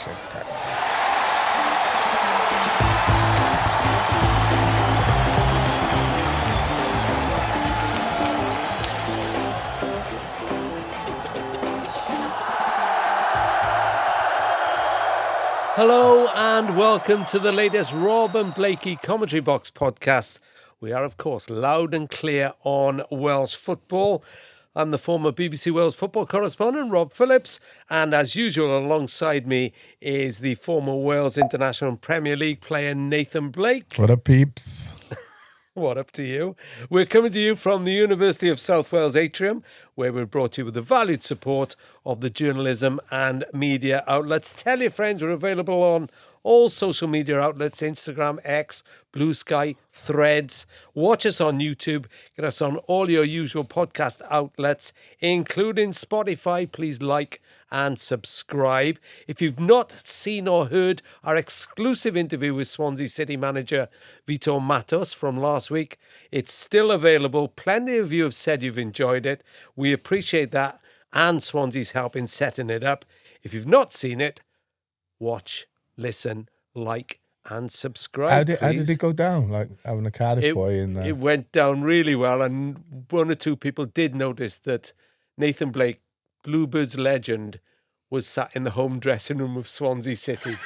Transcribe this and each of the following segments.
you. Hello and welcome to the latest Rob and Blakey Commentary Box podcast. We are, of course, loud and clear on Welsh football. I'm the former BBC Wales football correspondent, Rob Phillips, and as usual, alongside me is the former Wales International and Premier League player, Nathan Blake. What up, peeps? What up to you? We're coming to you from the University of South Wales Atrium, where we're brought to you with the valued support of the journalism and media outlets. Tell your friends we're available on all social media outlets, Instagram, X, Blue Sky, Threads. Watch us on YouTube. Get us on all your usual podcast outlets, including Spotify. Please like and subscribe. If you've not seen or heard our exclusive interview with Swansea City manager Vitor Matos from last week, it's still available. Plenty of you have said you've enjoyed it. We appreciate that and Swansea's help in setting it up. If you've not seen it, watch, listen, like and subscribe. How did it go down? Like having a Cardiff boy in there? It went down really well, and one or two people did notice that Nathan Blake, Bluebirds legend, was sat in the home dressing room of Swansea City.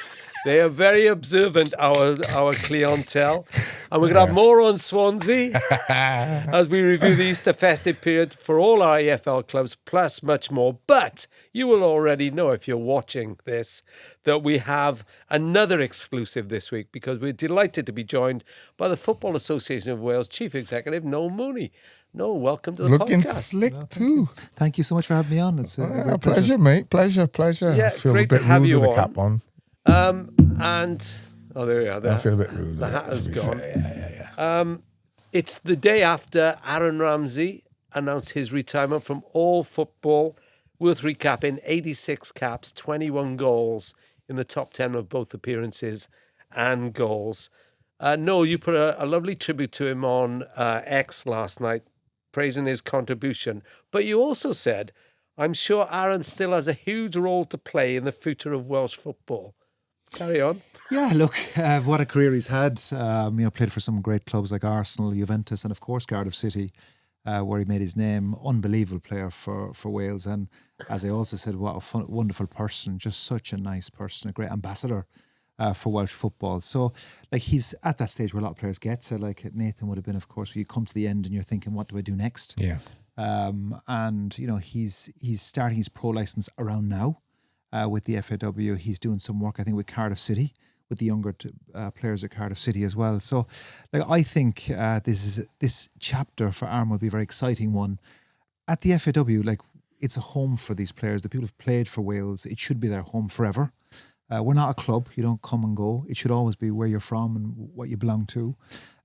They are very observant, our clientele. And we're going to have more on Swansea as we review the Easter festive period for all our EFL clubs, plus much more. But you will already know, if you're watching this, that we have another exclusive this week, because we're delighted to be joined by the Football Association of Wales Chief Executive, Noel Mooney. Noel, welcome to the Looking podcast. slick too. Thank you so much for having me on. It's a great pleasure, mate. Pleasure. Yeah, I feel great a bit to have rude you with on. the cap on. There we are. I feel a bit rude. The hat has gone. Yeah. It's the day after Adran Ramsey announced his retirement from all football. Worth recapping: 86 caps, 21 goals in the top 10 of both appearances and goals. Noel, you put a lovely tribute to him on X last night, praising his contribution. But you also said, I'm sure Aaron still has a huge role to play in the future of Welsh football. Carry on. Yeah, look, what a career he's had. Played for some great clubs like Arsenal, Juventus, and of course Cardiff City, where he made his name. Unbelievable player for Wales. And as I also said, what a wonderful person, just such a nice person, a great ambassador for Welsh football. So, like, he's at that stage where a lot of players get to, like Nathan would have been, of course, where you come to the end and you're thinking, what do I do next? Yeah. And, you know, he's starting his pro licence around now with the FAW. He's doing some work, I think, with Cardiff City, with the younger players at Cardiff City as well. So, like, I think this chapter for Aaron will be a very exciting one. At the FAW, like, it's a home for these players. The people who've played for Wales, it should be their home forever. We're not a club. You don't come and go. It should always be where you're from and what you belong to.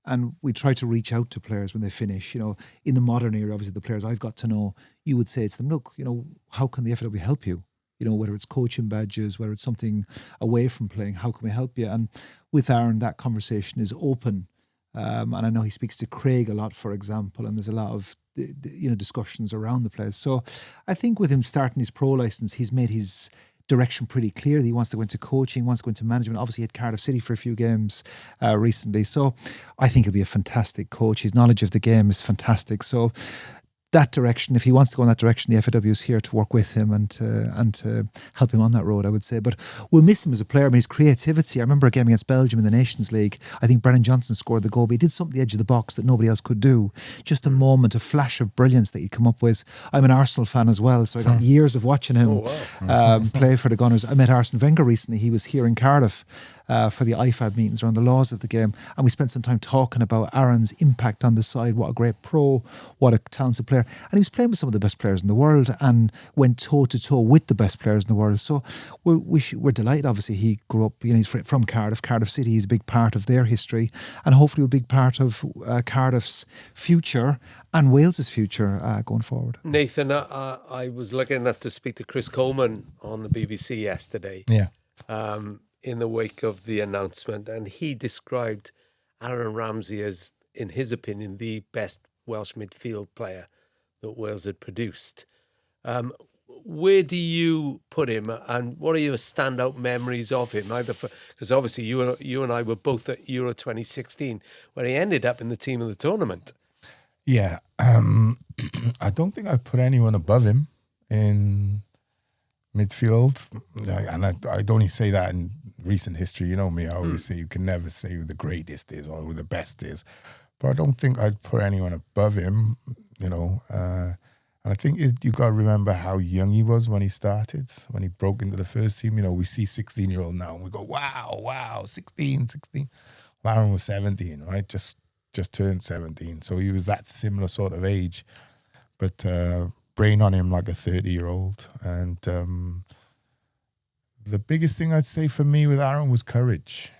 And we try to reach out to players when they finish. You know, in the modern era, obviously, the players I've got to know, you would say to them, look, you know, how can the FAW help you? You know, whether it's coaching badges, whether it's something away from playing, how can we help you? And with Aaron, that conversation is open. And I know he speaks to Craig a lot, for example, and there's a lot of discussions around the players. So I think with him starting his pro licence, he's made his direction pretty clear that he wants to go into coaching, wants to go into management. Obviously, he had Cardiff City for a few games recently. So I think he'll be a fantastic coach. His knowledge of the game is fantastic. So that direction, if he wants to go in that direction, the FAW is here to work with him and to help him on that road, I would say. But we'll miss him as a player. I mean, his creativity. I remember a game against Belgium in the Nations League. I think Brennan Johnson scored the goal, but he did something at the edge of the box that nobody else could do. Just a moment, a flash of brilliance that he'd come up with. I'm an Arsenal fan as well, so I got years of watching him play for the Gunners. I met Arsene Wenger recently. He was here in Cardiff for the IFAB meetings around the laws of the game, and we spent some time talking about Aaron's impact on the side. What a great pro, what a talented player. And he was playing with some of the best players in the world and went toe-to-toe with the best players in the world. So we're delighted. Obviously, he grew up, he's from Cardiff. Cardiff City is a big part of their history and hopefully a big part of Cardiff's future and Wales's future going forward. Nathan, I was lucky enough to speak to Chris Coleman on the BBC yesterday. Yeah. In the wake of the announcement, and he described Aaron Ramsey as, in his opinion, the best Welsh midfield player that Wales had produced. where do you put him, and what are your standout memories of him? Either because obviously you and I were both at Euro 2016, where he ended up in the team of the tournament. Yeah, I don't think I'd put anyone above him in midfield, and I'd only say that in recent history. You know me, I always say you can never say who the greatest is or who the best is, but I don't think I'd put anyone above him, you know. And I think you got to remember how young he was when he started, when he broke into the first team. You know, we see 16-year-old now and we go, wow, 16. Well, Aaron was 17, right? Just turned 17. So he was that similar sort of age, but brain on him like a 30-year-old. And the biggest thing I'd say for me with Aaron was courage,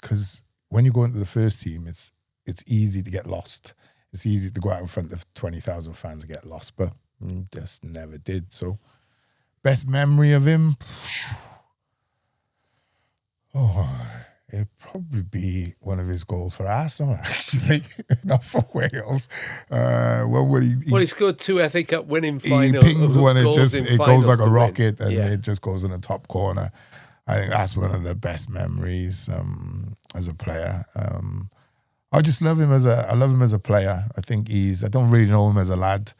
because when you go into the first team, it's easy to get lost. It's easy to go out in front of 20,000 fans and get lost, but just never did. So, best memory of him? It'd probably be one of his goals for Arsenal, actually, not for Wales. He scored 2 FA Cup winning final. He pings one, it goes like a rocket, and it just goes in the top corner. I think that's one of the best memories as a player. I just love him as a player. I think I don't really know him as a lad,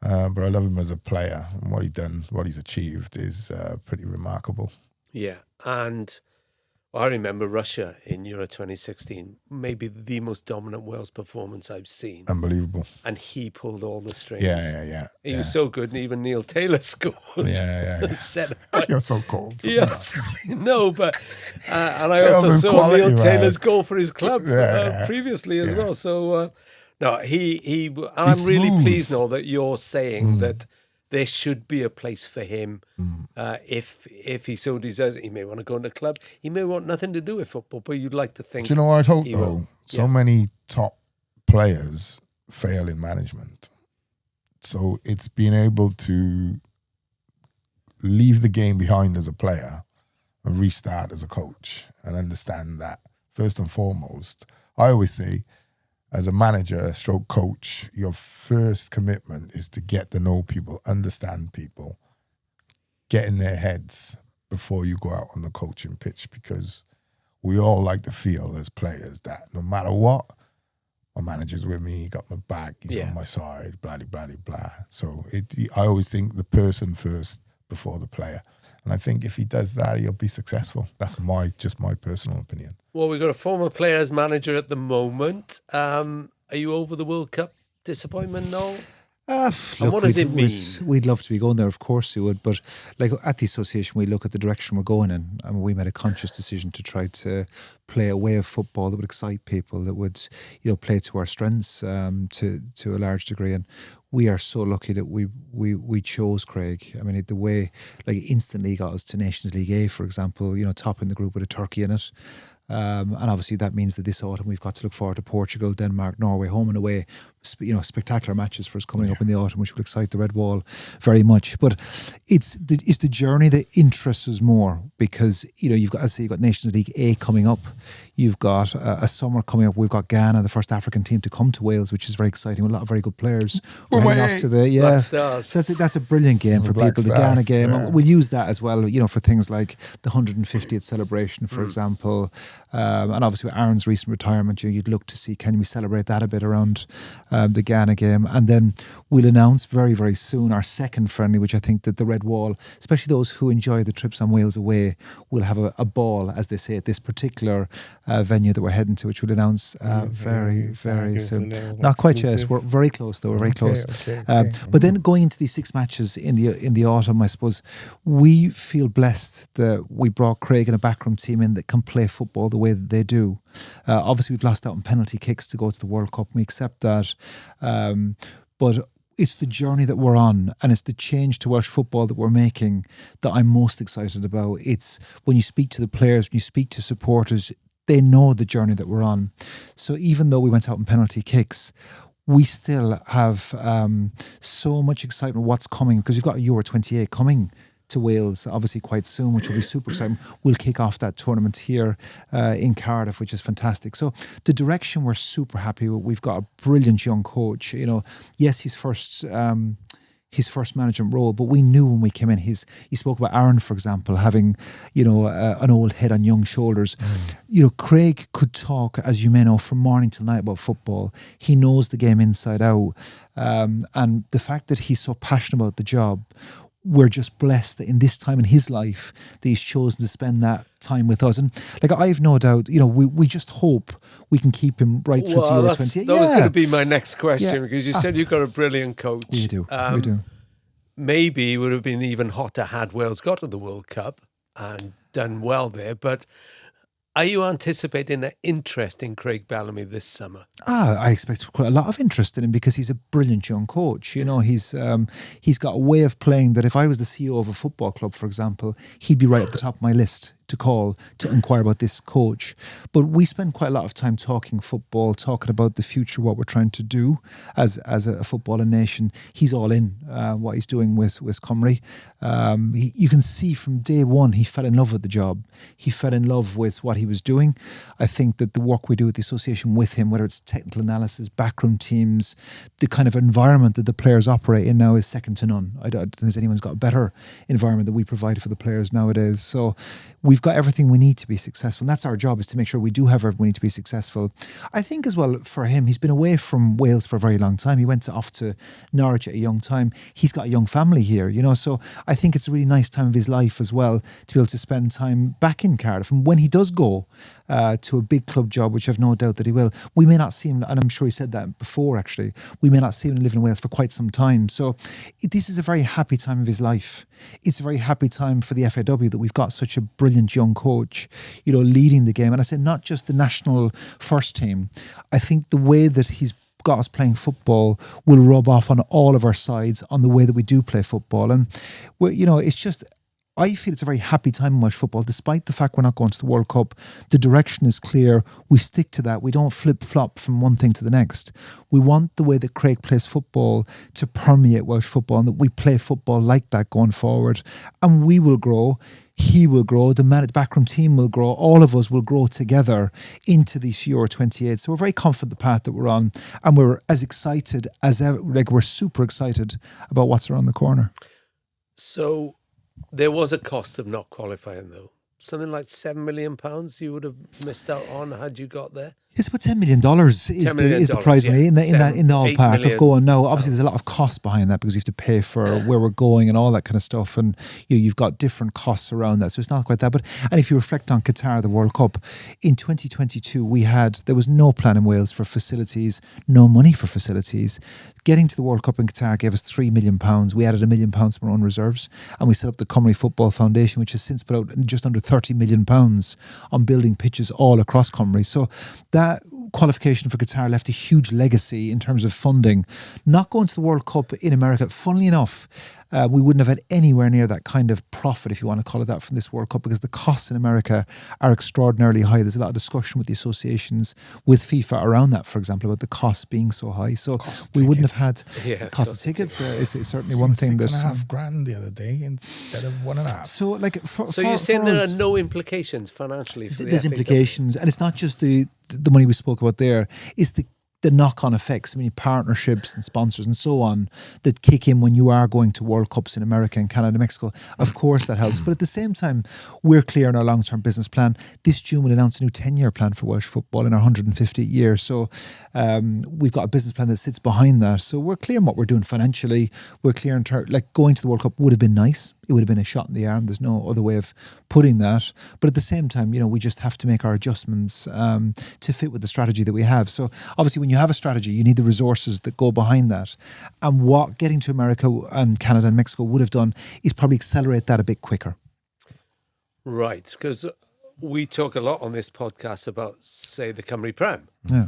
but I love him as a player. And what he's achieved is pretty remarkable. Yeah, and I remember Russia in Euro 2016, maybe the most dominant Wales performance I've seen. Unbelievable. And he pulled all the strings. Yeah. He was so good, and even Neil Taylor scored. Yeah. You're so cold. Yeah, no, but and I also saw Neil Taylor's goal for his club previously as well. So no, and I'm really pleased now that you're saying that there should be a place for him if he so desires. He may want to go into a club. He may want nothing to do with football, but you'd like to think. Do you know what I'd hope though? So many top players fail in management. So it's being able to leave the game behind as a player and restart as a coach and understand that first and foremost, I always say, as a manager, stroke coach, your first commitment is to get to know people, understand people, get in their heads before you go out on the coaching pitch, because we all like to feel as players that no matter what, my manager's with me, he got my back, he's on my side, blah, blah, blah, blah. So I always think the person first before the player. And I think if he does that, he'll be successful. That's just my personal opinion. Well, we've got a former player as manager at the moment. Are you over the World Cup disappointment, Noel? And what does it mean? We'd love to be going there, of course we would. But like at the association, we look at the direction we're going in, and we made a conscious decision to try to play a way of football that would excite people, that would, play to our strengths to a large degree. And we are so lucky that we chose Craig. I mean, the way instantly got us to Nations League A, for example. Top in the group with a Turkey in it. And obviously that means that this autumn we've got to look forward to Portugal, Denmark, Norway, home and away. Spectacular matches for us coming up in the autumn, which will excite the Red Wall very much. But it's the journey that interests us more, because you've got Nations League A coming up. You've got a summer coming up. We've got Ghana, the first African team to come to Wales, which is very exciting, with a lot of very good players. We're heading off to the So that's a brilliant game for people. The Ghana game, and we'll use that as well. For things like the 150th celebration, for example. And obviously with Aaron's recent retirement, you'd look to see, can we celebrate that a bit around the Ghana game. And then we'll announce very, very soon our second friendly, which I think that the Red Wall, especially those who enjoy the trips on Wales away, will have a ball, as they say, at this particular venue that we're heading to, which we'll announce very, very soon. Not quite yet. We're very close though. We're very close. Okay. But then going into these 6 matches in the autumn, I suppose we feel blessed that we brought Craig and a backroom team in that can play football the way that they do. Obviously, we've lost out on penalty kicks to go to the World Cup. We accept that. But it's the journey that we're on, and it's the change to Welsh football that we're making that I'm most excited about. It's when you speak to the players, when you speak to supporters, they know the journey that we're on. So even though we went out on penalty kicks, we still have so much excitement what's coming, because we've got a Euro 28 coming to Wales, obviously quite soon, which will be super exciting. We'll kick off that tournament here in Cardiff, which is fantastic. So the direction we're super happy with. We've got a brilliant young coach. Yes, his first his first management role, but we knew when we came in, you spoke about Aaron, for example, having, an old head on young shoulders. Craig could talk, as you may know, from morning till night about football. He knows the game inside out. And the fact that he's so passionate about the job, we're just blessed that in this time in his life that he's chosen to spend that time with us. And I've no doubt, we just hope we can keep him right through to Euro 28. That was going to be my next question, because you said you've got a brilliant coach. We do. Maybe it would have been even hotter had Wales got to the World Cup and done well there. But are you anticipating an interest in Craig Bellamy this summer? I expect quite a lot of interest in him because he's a brilliant young coach. He's got a way of playing that if I was the CEO of a football club, for example, he'd be right at the top of my list to call to inquire about this coach. But we spend quite a lot of time talking football, talking about the future, what we're trying to do as a footballing nation. He's all in what he's doing with Cymru. You can see from day one he fell in love with the job. He fell in love with what he was doing. I think that the work we do at the association with him, whether it's technical analysis, backroom teams, the kind of environment that the players operate in now is second to none. I don't think anyone's got a better environment that we provide for the players nowadays. So we've got everything we need to be successful. And that's our job, is to make sure we do have everything we need to be successful. I think as well for him, he's been away from Wales for a very long time. He went off to Norwich at a young time. He's got a young family here, so I think it's a really nice time of his life as well to be able to spend time back in Cardiff. And when he does go to a big club job, which I've no doubt that he will, we may not see him, and I'm sure he said that before actually, we may not see him live in Wales for quite some time. So this is a very happy time of his life. It's a very happy time for the FAW that we've got such a brilliant young coach, leading the game. And I say not just the national first team. I think the way that he's got us playing football will rub off on all of our sides on the way that we do play football. And it's just, I feel it's a very happy time in Welsh football, despite the fact we're not going to the World Cup. The direction is clear. We stick to that. We don't flip-flop from one thing to the next. We want the way that Craig plays football to permeate Welsh football, and that we play football like that going forward. And we will grow. He will grow. The backroom team will grow. All of us will grow together into this Euro 28. So we're very confident the path that we're on, and we're as excited as ever. We're super excited about what's around the corner. So there was a cost of not qualifying, though. Something like £7 million you would have missed out on had you got there. It's about $10 million is the prize money in the ballpark of going. Now, obviously, there's a lot of costs behind that because you have to pay for where we're going and all that kind of stuff, and you've got different costs around that. So it's not quite that. And if you reflect on Qatar, the World Cup in 2022, there was no plan in Wales for facilities, no money for facilities. Getting to the World Cup in Qatar gave us £3 million. We added £1 million from our own reserves, and we set up the Cymru Football Foundation, which has since put out just under £30 million on building pitches all across Cymru. So that qualification for Qatar left a huge legacy in terms of funding. Not going to the World Cup in America, funnily enough, we wouldn't have had anywhere near that kind of profit, if you want to call it that, from this World Cup, because the costs in America are extraordinarily high. There's a lot of discussion with the associations, with FIFA around that, for example, about the costs being so high. So we wouldn't have had cost of tickets. Is certainly one thing. $6.5 the other day instead of 1.5. So you're saying there are no implications financially? There's implications, and it's not just the money we spoke about there. It's the knock-on effects, partnerships and sponsors and so on that kick in when you are going to World Cups in America and Canada and Mexico. Of course that helps. But at the same time, we're clear in our long-term business plan. This June we'll announce a new 10-year plan for Welsh football in our 150th year. So we've got a business plan that sits behind that. So we're clear in what we're doing financially. We're clear in going to the World Cup would have been nice. It would have been a shot in the arm. There's no other way of putting that. But at the same time, we just have to make our adjustments to fit with the strategy that we have. So obviously when you have a strategy, you need the resources that go behind that. And what getting to America and Canada and Mexico would have done is probably accelerate that a bit quicker. Right, because we talk a lot on this podcast about, say, the Cymru Prem. Yeah.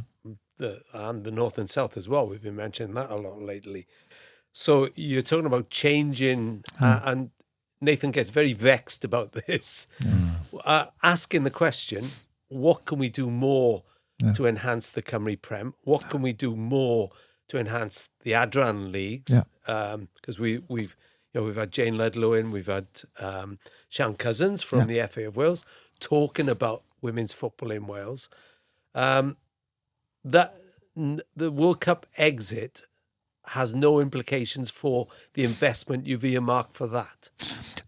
And the North and South as well. We've been mentioning that a lot lately. So you're talking about changing, and Nathan gets very vexed about this, asking the question, what can we do more to enhance the Cymru Prem? What can we do more to enhance the Adran leagues? Because we've had Jane Ledlow in, we've had Sian Cousins from the FAW Wales talking about women's football in Wales. That the World Cup exit has no implications for the investment you've earmarked for that?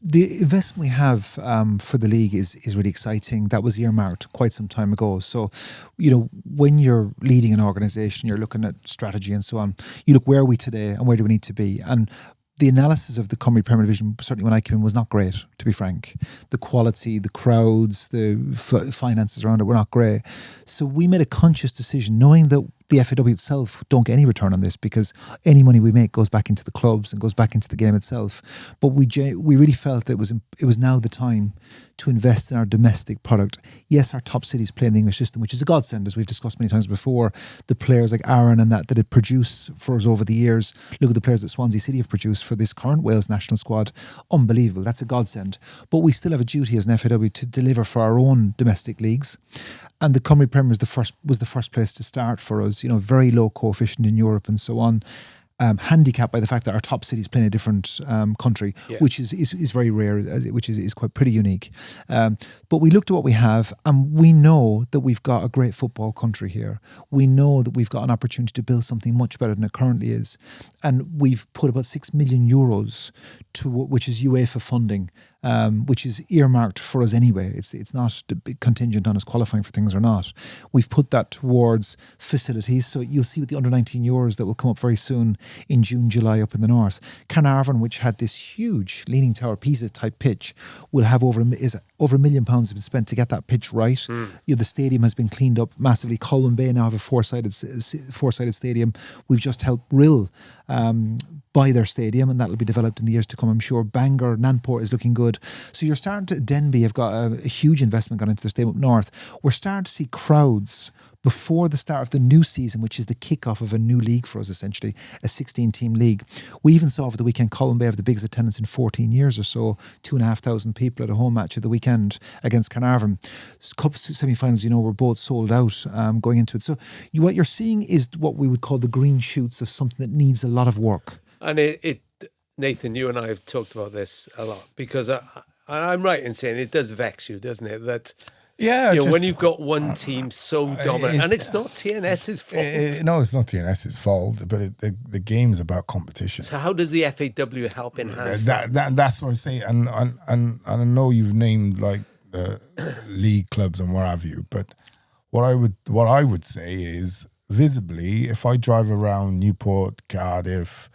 The investment we have for the league is really exciting. That was earmarked quite some time ago. So, when you're leading an organisation, you're looking at strategy and so on. You look, where are we today and where do we need to be? And the analysis of the Cymru Premier Division, certainly when I came in, was not great, to be frank. The quality, the crowds, the finances around it were not great. So we made a conscious decision, knowing that the FAW itself don't get any return on this because any money we make goes back into the clubs and goes back into the game itself. But we really felt that it was now the time to invest in our domestic product. Yes, our top cities play in the English system, which is a godsend, as we've discussed many times before. The players like Aaron and that it produce for us over the years. Look at the players that Swansea City have produced for this current Wales national squad. Unbelievable. That's a godsend. But we still have a duty as an FAW to deliver for our own domestic leagues. And the Cymru Premier was the first place to start for us. Very low coefficient in Europe and so on. Handicapped by the fact that our top cities play in a different country, which is very rare, which is quite pretty unique. But we looked at what we have, and we know that we've got a great football country here. We know that we've got an opportunity to build something much better than it currently is, and we've put about €6 million to which is UEFA funding, which is earmarked for us anyway. It's not contingent on us qualifying for things or not. We've put that towards facilities, so you'll see with the under-19 Euros that will come up very soon in June, July up in the north. Caernarfon, which had this huge Leaning Tower Pisa type pitch, will have over £1 million has been spent to get that pitch right. The stadium has been cleaned up massively. Colwyn Bay now have a four-sided stadium. We've just helped Rill buy their stadium, and that'll be developed in the years to come, I'm sure. Bangor, Newport is looking good. So you're starting to, Denby have got a huge investment gone into their stadium up north. We're starting to see crowds before the start of the new season, which is the kickoff of a new league for us, essentially, a 16-team league. We even saw over the weekend Colwyn Bay have the biggest attendance in 14 years or so, 2,500 people at a home match at the weekend against Caernarfon. Cup semi-finals, were both sold out going into it. So what you're seeing is what we would call the green shoots of something that needs a lot of work. And Nathan, you and I have talked about this a lot, because I'm right in saying it does vex you, doesn't it? That when you've got one team so dominant, and it's not TNS's fault. No, it's not TNS's fault, but the game's about competition. So how does the FAW help enhance that? That's what I say, and I know you've named like league clubs and what have you, but what I would say is, visibly, if I drive around Newport, Cardiff,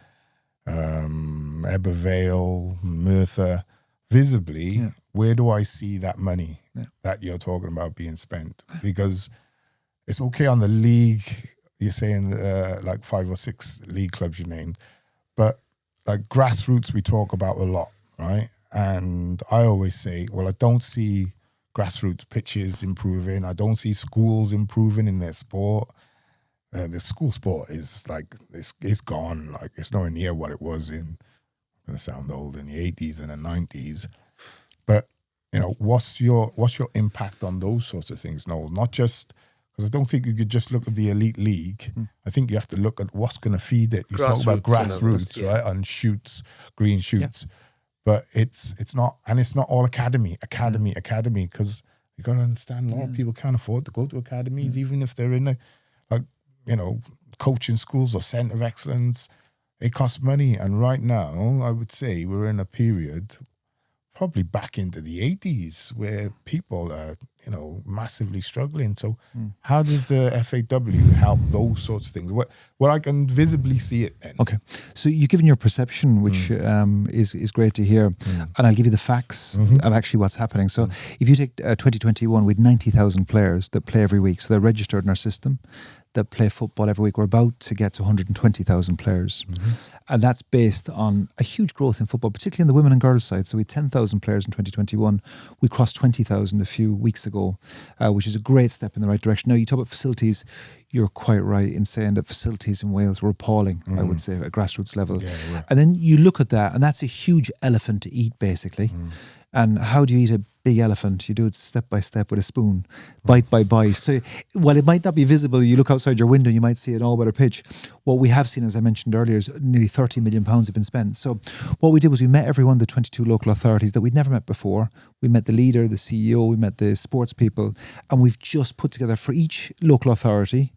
Vale, Merthyr, visibly, where do I see that money that you're talking about being spent? Because it's okay on the league, you're saying like 5 or 6 league clubs you named, but like grassroots we talk about a lot, right? And I always say, well, I don't see grassroots pitches improving. I don't see schools improving in their sport. The school sport is like, it's gone. Like, it's nowhere near what it was in, I'm going to sound old, in the 80s and the 90s. But, what's your impact on those sorts of things? No, not just, because I don't think you could just look at the elite league. I think you have to look at what's going to feed it. You talk about grassroots, right? And shoots, green shoots. Yeah. But it's not, and it's not all academy, because you got to understand, a lot of people can't afford to go to academies, even if they're in coaching schools or centre of excellence. It costs money. And right now, I would say we're in a period, probably back into the 80s, where people are, massively struggling. So how does the FAW help those sorts of things? What I can visibly see it then. Okay. So you've given your perception, which is great to hear. And I'll give you the facts of actually what's happening. So if you take 2021, we had 90,000 players that play every week. So they're registered in our system, that play football every week. We're about to get to 120,000 players. And that's based on a huge growth in football, particularly on the women and girls side. So we had 10,000 players in 2021. We crossed 20,000 a few weeks ago, which is a great step in the right direction. Now, you talk about facilities. You're quite right in saying that facilities in Wales were appalling, I would say, at grassroots level. Yeah. And then you look at that, and that's a huge elephant to eat, basically. And how do you eat a big elephant? You do it step by step with a spoon, bite by bite. So while it might not be visible, you look outside your window, you might see an all-weather pitch. What we have seen, as I mentioned earlier, is nearly £30 million have been spent. So what we did was we met every one of the 22 local authorities that we'd never met before. We met the leader, the CEO, we met the sports people, and we've just put together for each local authority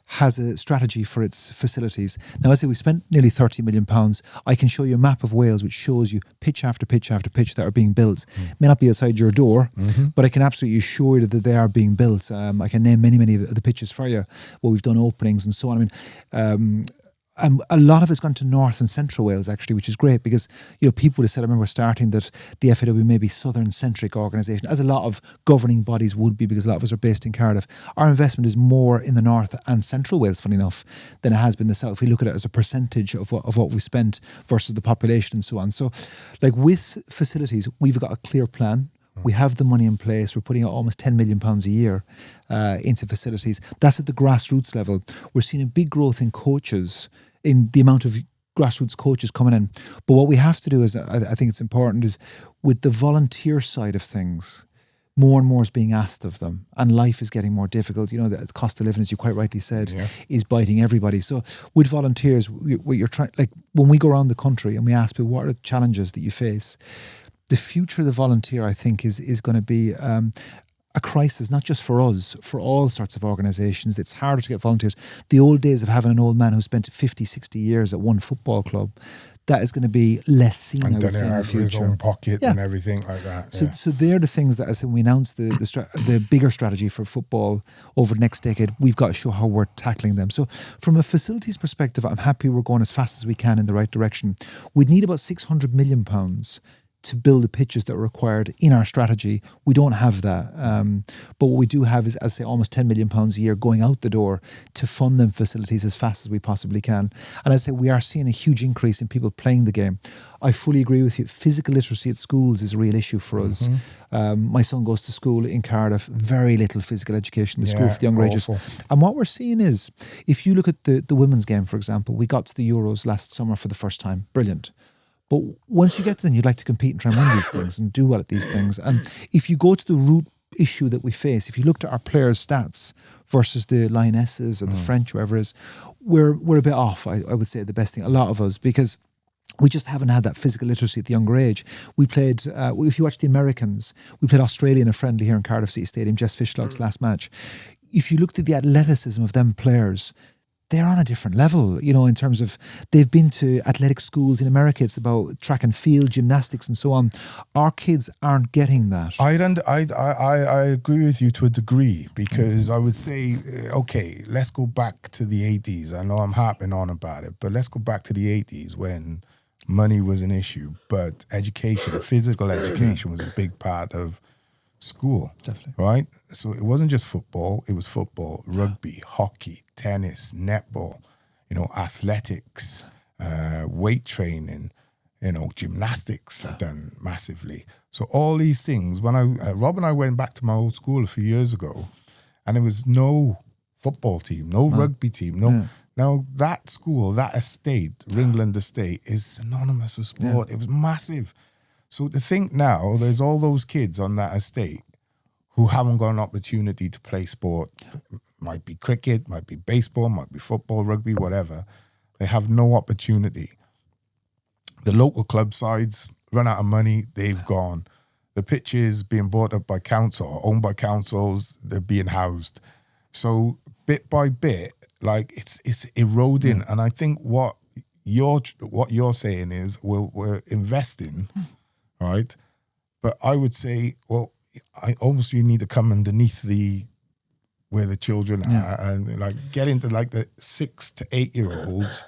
has a strategy for its facilities. Now, I say we spent nearly £30 million. I can show you a map of Wales which shows you pitch after pitch after pitch that are being built. May not be outside your door, but I can absolutely assure you that they are being built. I can name many of the pitches for you where we've done openings and so on. I mean, and a lot of it's gone to North and Central Wales, actually, which is great because, people would have said, I remember starting that the FAW may be Southern-centric organisation, as a lot of governing bodies would be because a lot of us are based in Cardiff. Our investment is more in the North and Central Wales, funny enough, than it has been the South. If we look at it as a percentage of what we spent versus the population and so on. So, like with facilities, we've got a clear plan. We have the money in place. We're putting out almost £10 million a year into facilities. That's at the grassroots level. We're seeing a big growth in coaches, in the amount of grassroots coaches coming in. But what we have to do is, I think it's important, is with the volunteer side of things, more and more is being asked of them, and life is getting more difficult. The cost of living, as you quite rightly said, is biting everybody. So with volunteers, what you're trying, like when we go around the country and we ask people, what are the challenges that you face? The future of the volunteer, I think, is going to be a crisis, not just for us, for all sorts of organisations. It's harder to get volunteers. The old days of having an old man who spent 50, 60 years at one football club, that is going to be less seen, I would say, in the future. His own pocket and everything like that. So they're the things that, as we announced the bigger strategy for football over the next decade, we've got to show how we're tackling them. So from a facilities perspective, I'm happy we're going as fast as we can in the right direction. We'd need about £600 million to build the pitches that are required in our strategy. We don't have that. But what we do have is, as I say, almost £10 million a year going out the door to fund them facilities as fast as we possibly can. And as I say, we are seeing a huge increase in people playing the game. I fully agree with you. Physical literacy at schools is a real issue for us. My son goes to school in Cardiff, very little physical education in the school for the younger ages. And what we're seeing is, if you look at the women's game, for example, we got to the Euros last summer for the first time. Brilliant. But once you get to them, you'd like to compete and try and win these things and do well at these things. And if you go to the root issue that we face, if you looked at our players' stats versus the Lionesses or the French, whoever it is, we're a bit off, I would say, the best thing, a lot of us, because we just haven't had that physical literacy at the younger age. We played, if you watch the Americans, we played Australia in a friendly here in Cardiff City Stadium, Jess Fishlock's last match. If you looked at the athleticism of them players, they're on a different level, in terms of they've been to athletic schools in America. It's about track and field, gymnastics and so on. Our kids aren't getting that. I agree with you to a degree, because I would say, okay, let's go back to the 80s. I know I'm harping on about it, but let's go back to the 80s when money was an issue, but education, physical education was a big part of school. Definitely. Right? So it wasn't just football, it was football, rugby, hockey, tennis, netball, athletics, weight training, gymnastics I've done massively. So all these things, when Rob and I went back to my old school a few years ago, and there was no football team, no rugby team, Now that school, that estate, Ringland Estate, is synonymous with sport. It was massive. So to think now, there's all those kids on that estate who haven't got an opportunity to play sport. Might be cricket, might be baseball, might be football, rugby, whatever. They have no opportunity. The local club sides run out of money, they've gone. The pitches being bought up by council, owned by councils, they're being housed. So bit by bit, like it's eroding. And I think what you're saying is we're investing, right? But I would say, well, you need to come underneath where the children are and like get into like the 6 to 8 year olds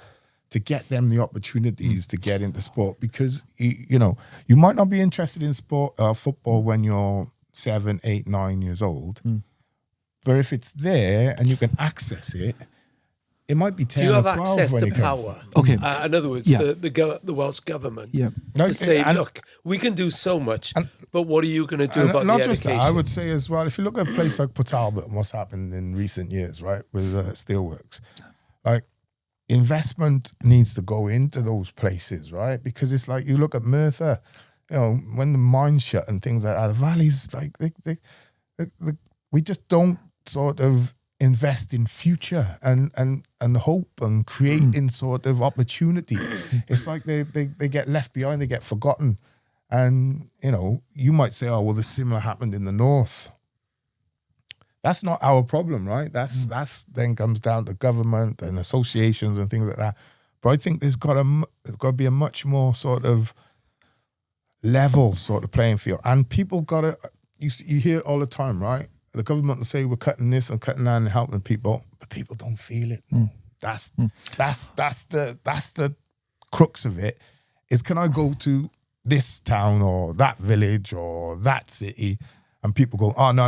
to get them the opportunities to get into sport, because you might not be interested in sport, football when you're 7, 8, 9 years old, but if it's there and you can access it, it might be 10 or 12. Do you have access to power? Okay. In other words, the Welsh government to say, look, we can do so much, but what are you going to do about not the just education? That, I would say as well, if you look at a place like Port Talbot and what's happened in recent years, right, with Steelworks, like investment needs to go into those places, right? Because it's like you look at Merthyr, when the mines shut and things like that, the valleys, like we just don't sort of invest in future and hope and creating sort of opportunity. It's like they get left behind, they get forgotten. And, you might say, oh, well, the similar happened in the north. That's not our problem, right? That's then comes down to government and associations and things like that. But I think there's got to be a much more sort of level sort of playing field, and people got to. You hear it all the time, right? The government will say we're cutting this and cutting that and helping people, but people don't feel it. That's the crux of it. Is can I go to this town or that village or that city, and people go, oh no,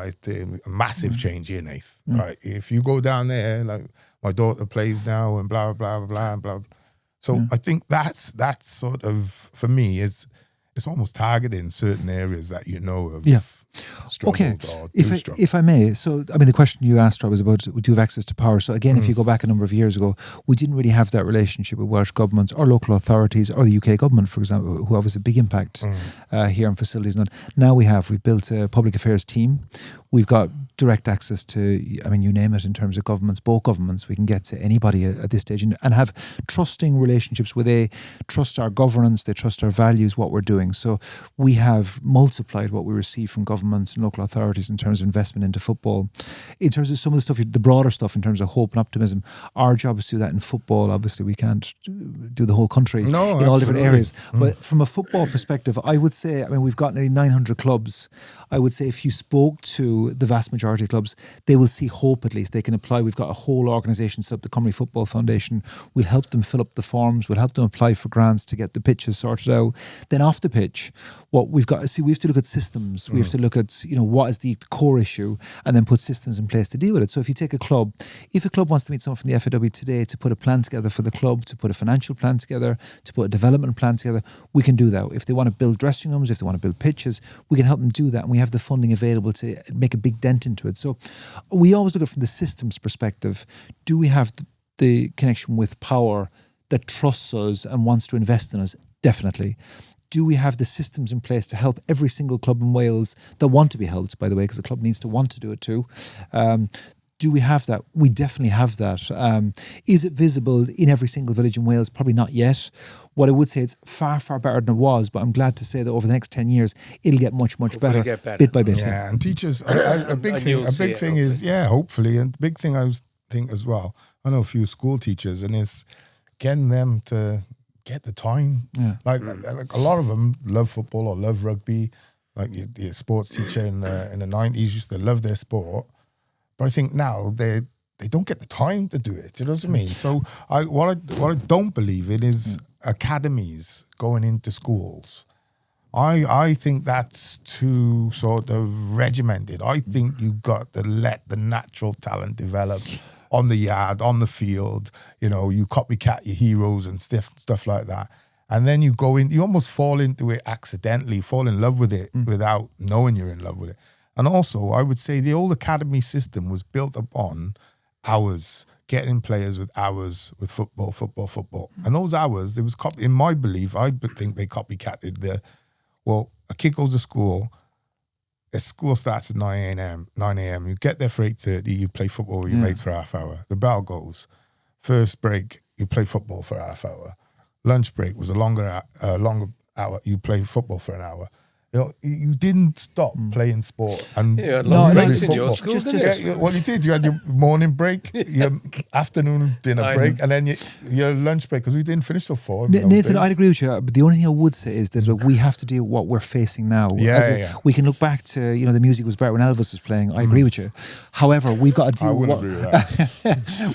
it's a massive change here, Nath. Right? If you go down there, like my daughter plays now, and blah blah blah blah blah. So I think that's sort of, for me, it's almost targeting certain areas that you know of. Yeah. Okay, if I may, so I mean the question you asked, Rob, was about do you have access to power? So again, if you go back a number of years ago, we didn't really have that relationship with Welsh governments or local authorities or the UK government, for example, who obviously a big impact here on facilities. And now we've built a public affairs team. We've got direct access to, I mean, you name it, in terms of governments, both governments. We can get to anybody at this stage and have trusting relationships where they trust our governance, they trust our values, what we're doing. So we have multiplied what we receive from governments and local authorities in terms of investment into football. In terms of some of the stuff, the broader stuff in terms of hope and optimism, our job is to do that in football. Obviously, we can't do the whole country in all different areas. But from a football perspective, I would say, I mean, we've got nearly 900 clubs. I would say if you spoke to the vast majority of clubs, they will see hope at least. They can apply. We've got a whole organisation set up, the Cymru Football Foundation. We'll help them fill up the forms. We'll help them apply for grants to get the pitches sorted out. Then off the pitch, what we've got to see, we have to look at systems. We have to look at, what is the core issue and then put systems in place to deal with it. So if you take a club, if a club wants to meet someone from the FAW today to put a plan together for the club, to put a financial plan together, to put a development plan together, we can do that. If they want to build dressing rooms, if they want to build pitches, we can help them do that. And we have the funding available to make a big dent into it. So we always look at it from the systems perspective. Do we have the connection with power that trusts us and wants to invest in us? Definitely. Do we have the systems in place to help every single club in Wales that want to be helped, by the way, because the club needs to want to do it too? Do we have that? We definitely have that. Is it visible in every single village in Wales? Probably not yet. What I would say, it's far, far better than it was, but I'm glad to say that over the next 10 years, it'll get much, much better, bit by bit. Yeah, and teachers, a big thing is, hopefully, and the big thing I think as well, I know a few school teachers, and it's getting them to get the time. Yeah. Like a lot of them love football or love rugby. Like your sports teacher in the 90s used to love their sport. But I think now they don't get the time to do it. Do you know what I mean? So what I don't believe in is academies going into schools. I think that's too sort of regimented. I think you've got to let the natural talent develop on the yard, on the field. You copycat your heroes and stuff like that. And then you go in, you almost fall into it accidentally, fall in love with it without knowing you're in love with it. And also, I would say the old academy system was built upon hours, getting players with hours with football. And those hours, there was, in my belief, I think they copycatted a kid goes to school, school starts at 9 a.m. You get there for 8:30, you play football with your mates for half hour. The bell goes. First break, you play football for half hour. Lunch break was a longer hour, you play football for an hour. You didn't stop playing sport. And in your school, well, you did. You had your morning break, your afternoon dinner break, and then your lunch break, because we didn't finish till 4. Nathan, I'd agree with you. But the only thing I would say is that we have to deal with what we're facing now. We can look back to, the music was better when Elvis was playing. I agree with you. However, we've got to deal with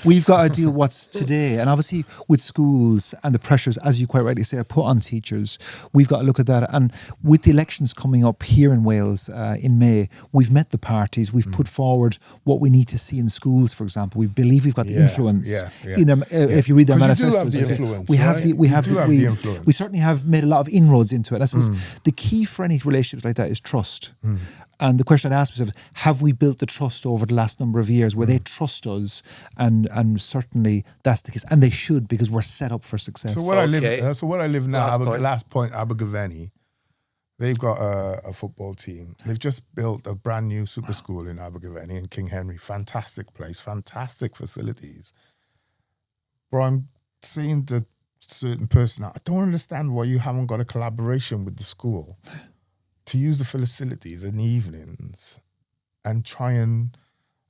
we've got to deal with what's today. And obviously with schools and the pressures, as you quite rightly say, are put on teachers, we've got to look at that. And with the elections coming up here in Wales in May, we've met the parties, we've put forward what we need to see in schools, for example. We believe we've got the influence in them. If you read their manifestos, we certainly have made a lot of inroads into it. I suppose the key for any relationships like that is trust. And the question I'd ask myself is, have we built the trust over the last number of years where they trust us? And certainly that's the case. And they should, because we're set up for success. So where I live now, last point, Abergavenny, they've got a football team. They've just built a brand new super school in Abergavenny in King Henry. Fantastic place, fantastic facilities. But I'm saying to a certain person, I don't understand why you haven't got a collaboration with the school to use the facilities in the evenings and try and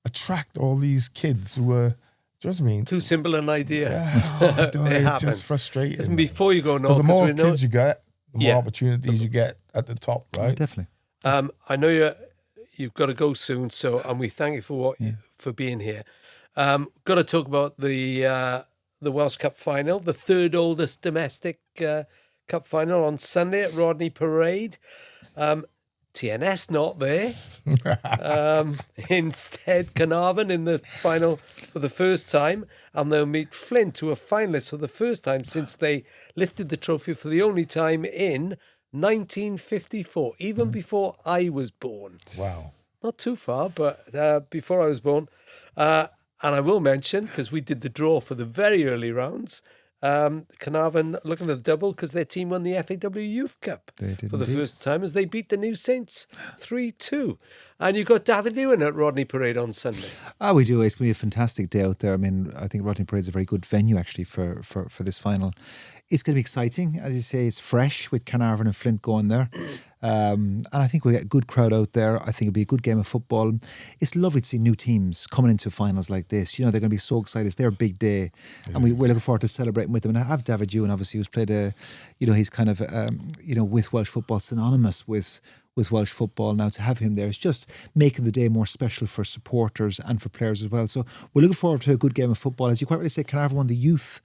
attract all these kids who are just too simple an idea. It's happens. just frustrating. Listen, before you go, because Noel, the more we know, kids you get, the more opportunities you get at the top, right? Definitely. I know you've got to go soon, and we thank you for being here. Got to talk about the Welsh Cup final, the third oldest domestic cup final on Sunday at Rodney Parade. TNS not there. Instead, Caernarfon in the final for the first time, and they'll meet Flint, who are finalists for the first time since they lifted the trophy for the only time in 1954, even before I was born. Wow. Not too far, but before I was born. And I will mention, because we did the draw for the very early rounds, Caernarfon looking at the double because their team won the FAW Youth Cup for the first time as they beat the New Saints 3-2. And you got David Ewan at Rodney Parade on Sunday. We do. It's going to be a fantastic day out there. I mean, I think Rodney Parade is a very good venue actually for this final. It's going to be exciting. As you say, it's fresh with Caernarfon and Flint going there. And I think we'll get a good crowd out there. I think it'll be a good game of football. It's lovely to see new teams coming into finals like this. You know, they're going to be so excited. It's their big day. And we're looking forward to celebrating with them. And I have David Ewan, obviously, who's played he's kind of, with Welsh football, synonymous with Welsh football. Now to have him there is just making the day more special for supporters and for players as well. So we're looking forward to a good game of football. As you quite rightly say, Caernarfon won the youth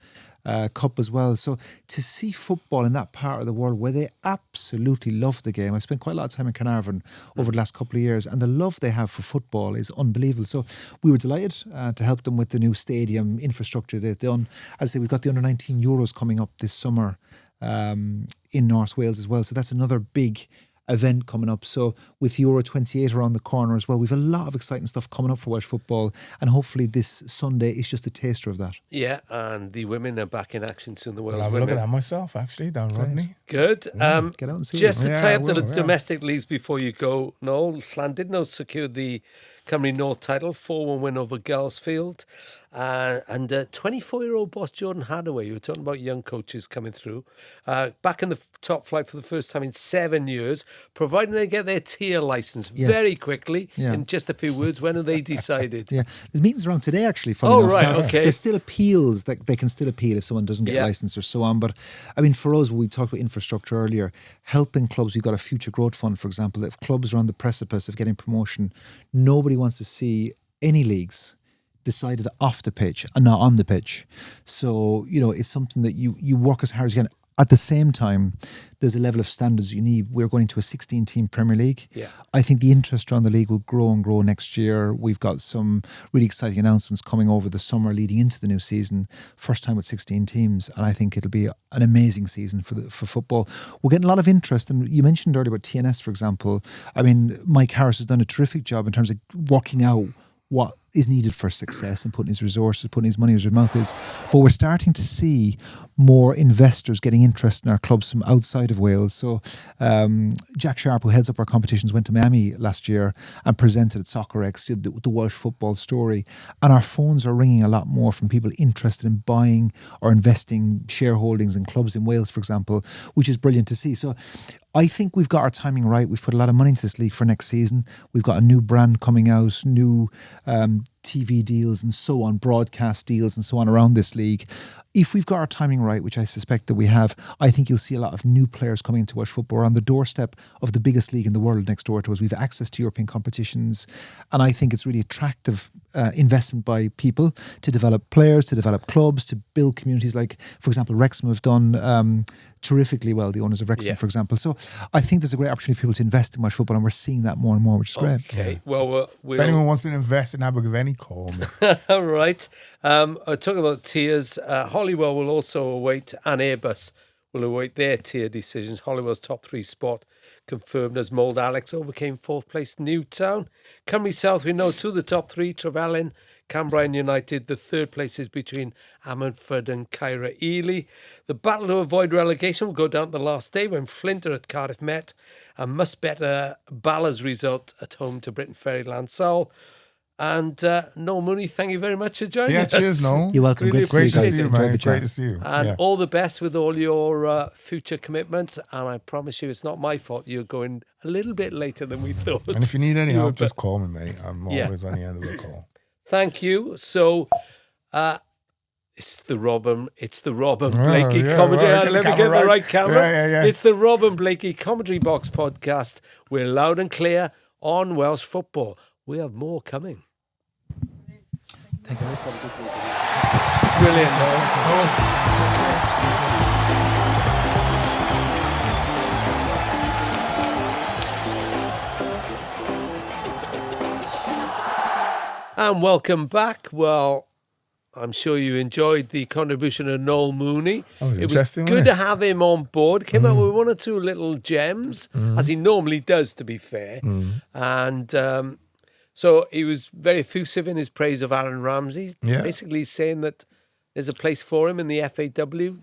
cup as well. So to see football in that part of the world where they absolutely love the game. I've spent quite a lot of time in Caernarfon over the last couple of years, and the love they have for football is unbelievable. So we were delighted to help them with the new stadium infrastructure they've done. As I say, we've got the under-19 Euros coming up this summer in North Wales as well. So that's another big event coming up. So with Euro 28 around the corner as well, we've a lot of exciting stuff coming up for Welsh football, and hopefully this Sunday is just a taster of that. Yeah, and the women are back in action soon. The Welsh I'll have a look at that myself, actually, down Rodney. Good. Get out and see just it. to tie up the domestic leagues before you go, Noel, Llandudno secured the Cymru North title, 4-1 win over Gulsfield. And 24-year-old boss Jordan Hadaway, you were talking about young coaches coming through, back in the top flight for the first time in 7 years, providing they get their tier licence very quickly. In just a few words, when are they decided? There's meetings around today actually. Enough. Right, now, okay. There's still appeals that they can still appeal if someone doesn't get licensed or so on. But I mean, for us, we talked about infrastructure earlier, helping clubs. We've got a future growth fund, for example. If clubs are on the precipice of getting promotion, nobody wants to see any leagues decided off the pitch and not on the pitch. So, it's something that you work as hard as you can. At the same time, there's a level of standards you need. We're going to a 16-team Premier League. I think the interest around the league will grow and grow next year. We've got some really exciting announcements coming over the summer leading into the new season. First time with 16 teams, and I think it'll be an amazing season for football. We're getting a lot of interest, and you mentioned earlier about TNS, for example. I mean, Mike Harris has done a terrific job in terms of working out what is needed for success and putting his resources, putting his money where his mouth is. But we're starting to see more investors getting interested in our clubs from outside of Wales. So Jack Sharp, who heads up our competitions, went to Miami last year and presented at SoccerX the Welsh football story. And our phones are ringing a lot more from people interested in buying or investing shareholdings in clubs in Wales, for example, which is brilliant to see. So I think we've got our timing right. We've put a lot of money into this league for next season. We've got a new brand coming out, new TV deals and so on, broadcast deals and so on around this league. If we've got our timing right, which I suspect that we have, I think you'll see a lot of new players coming into Welsh football. We're on the doorstep of the biggest league in the world next door to us. We've access to European competitions, and I think it's really attractive investment by people to develop players, to develop clubs, to build communities. Like, for example, Wrexham have done terrifically well, the owners of Wrexham, for example. So I think there's a great opportunity for people to invest in Welsh football, and we're seeing that more and more, which is great. Okay, well, if anyone wants to invest in Abergavenny, call me. All right. Talking about tiers, Holywell will also await, and Airbus will await their tier decisions. Holywell's top 3 spot confirmed as Mould Alex overcame 4th place Newtown. Cymru South, we know 2 of the top 3, Trevellyn, Cambrai United. The 3rd place is between Ammanford and Caira Ely. The battle to avoid relegation will go down to the last day when Flint are at Cardiff Met and must better Ballas result at home to Britain Ferry Lansall. And Noel Mooney, thank you very much for joining us. Cheers, Noel. You're welcome. Really Good to see you Great to guys. see you, Enjoyed man. the chat. Great to see you. And Yeah. all the best with all your future commitments. And I promise you, it's not my fault you're going a little bit later than we thought. And if you need any You were help, just call me, mate. I'm Yeah. always on the end of the call. Thank you. So, it's the Robin Oh, Blakey yeah, comedy. right. Get the Let me camera get the right. right camera. Yeah. It's the Robin Blakey Commentary Box podcast. We're loud and clear on Welsh football. We have more coming. Thank you. Brilliant, Noel. And welcome back. Well, I'm sure you enjoyed the contribution of Noel Mooney. That was It was interesting, good wasn't to it? have him on board. Came out with one or two little gems, as he normally does, to be fair. And so he was very effusive in his praise of Aaron Ramsey, Yeah. basically saying that there's a place for him in the FAW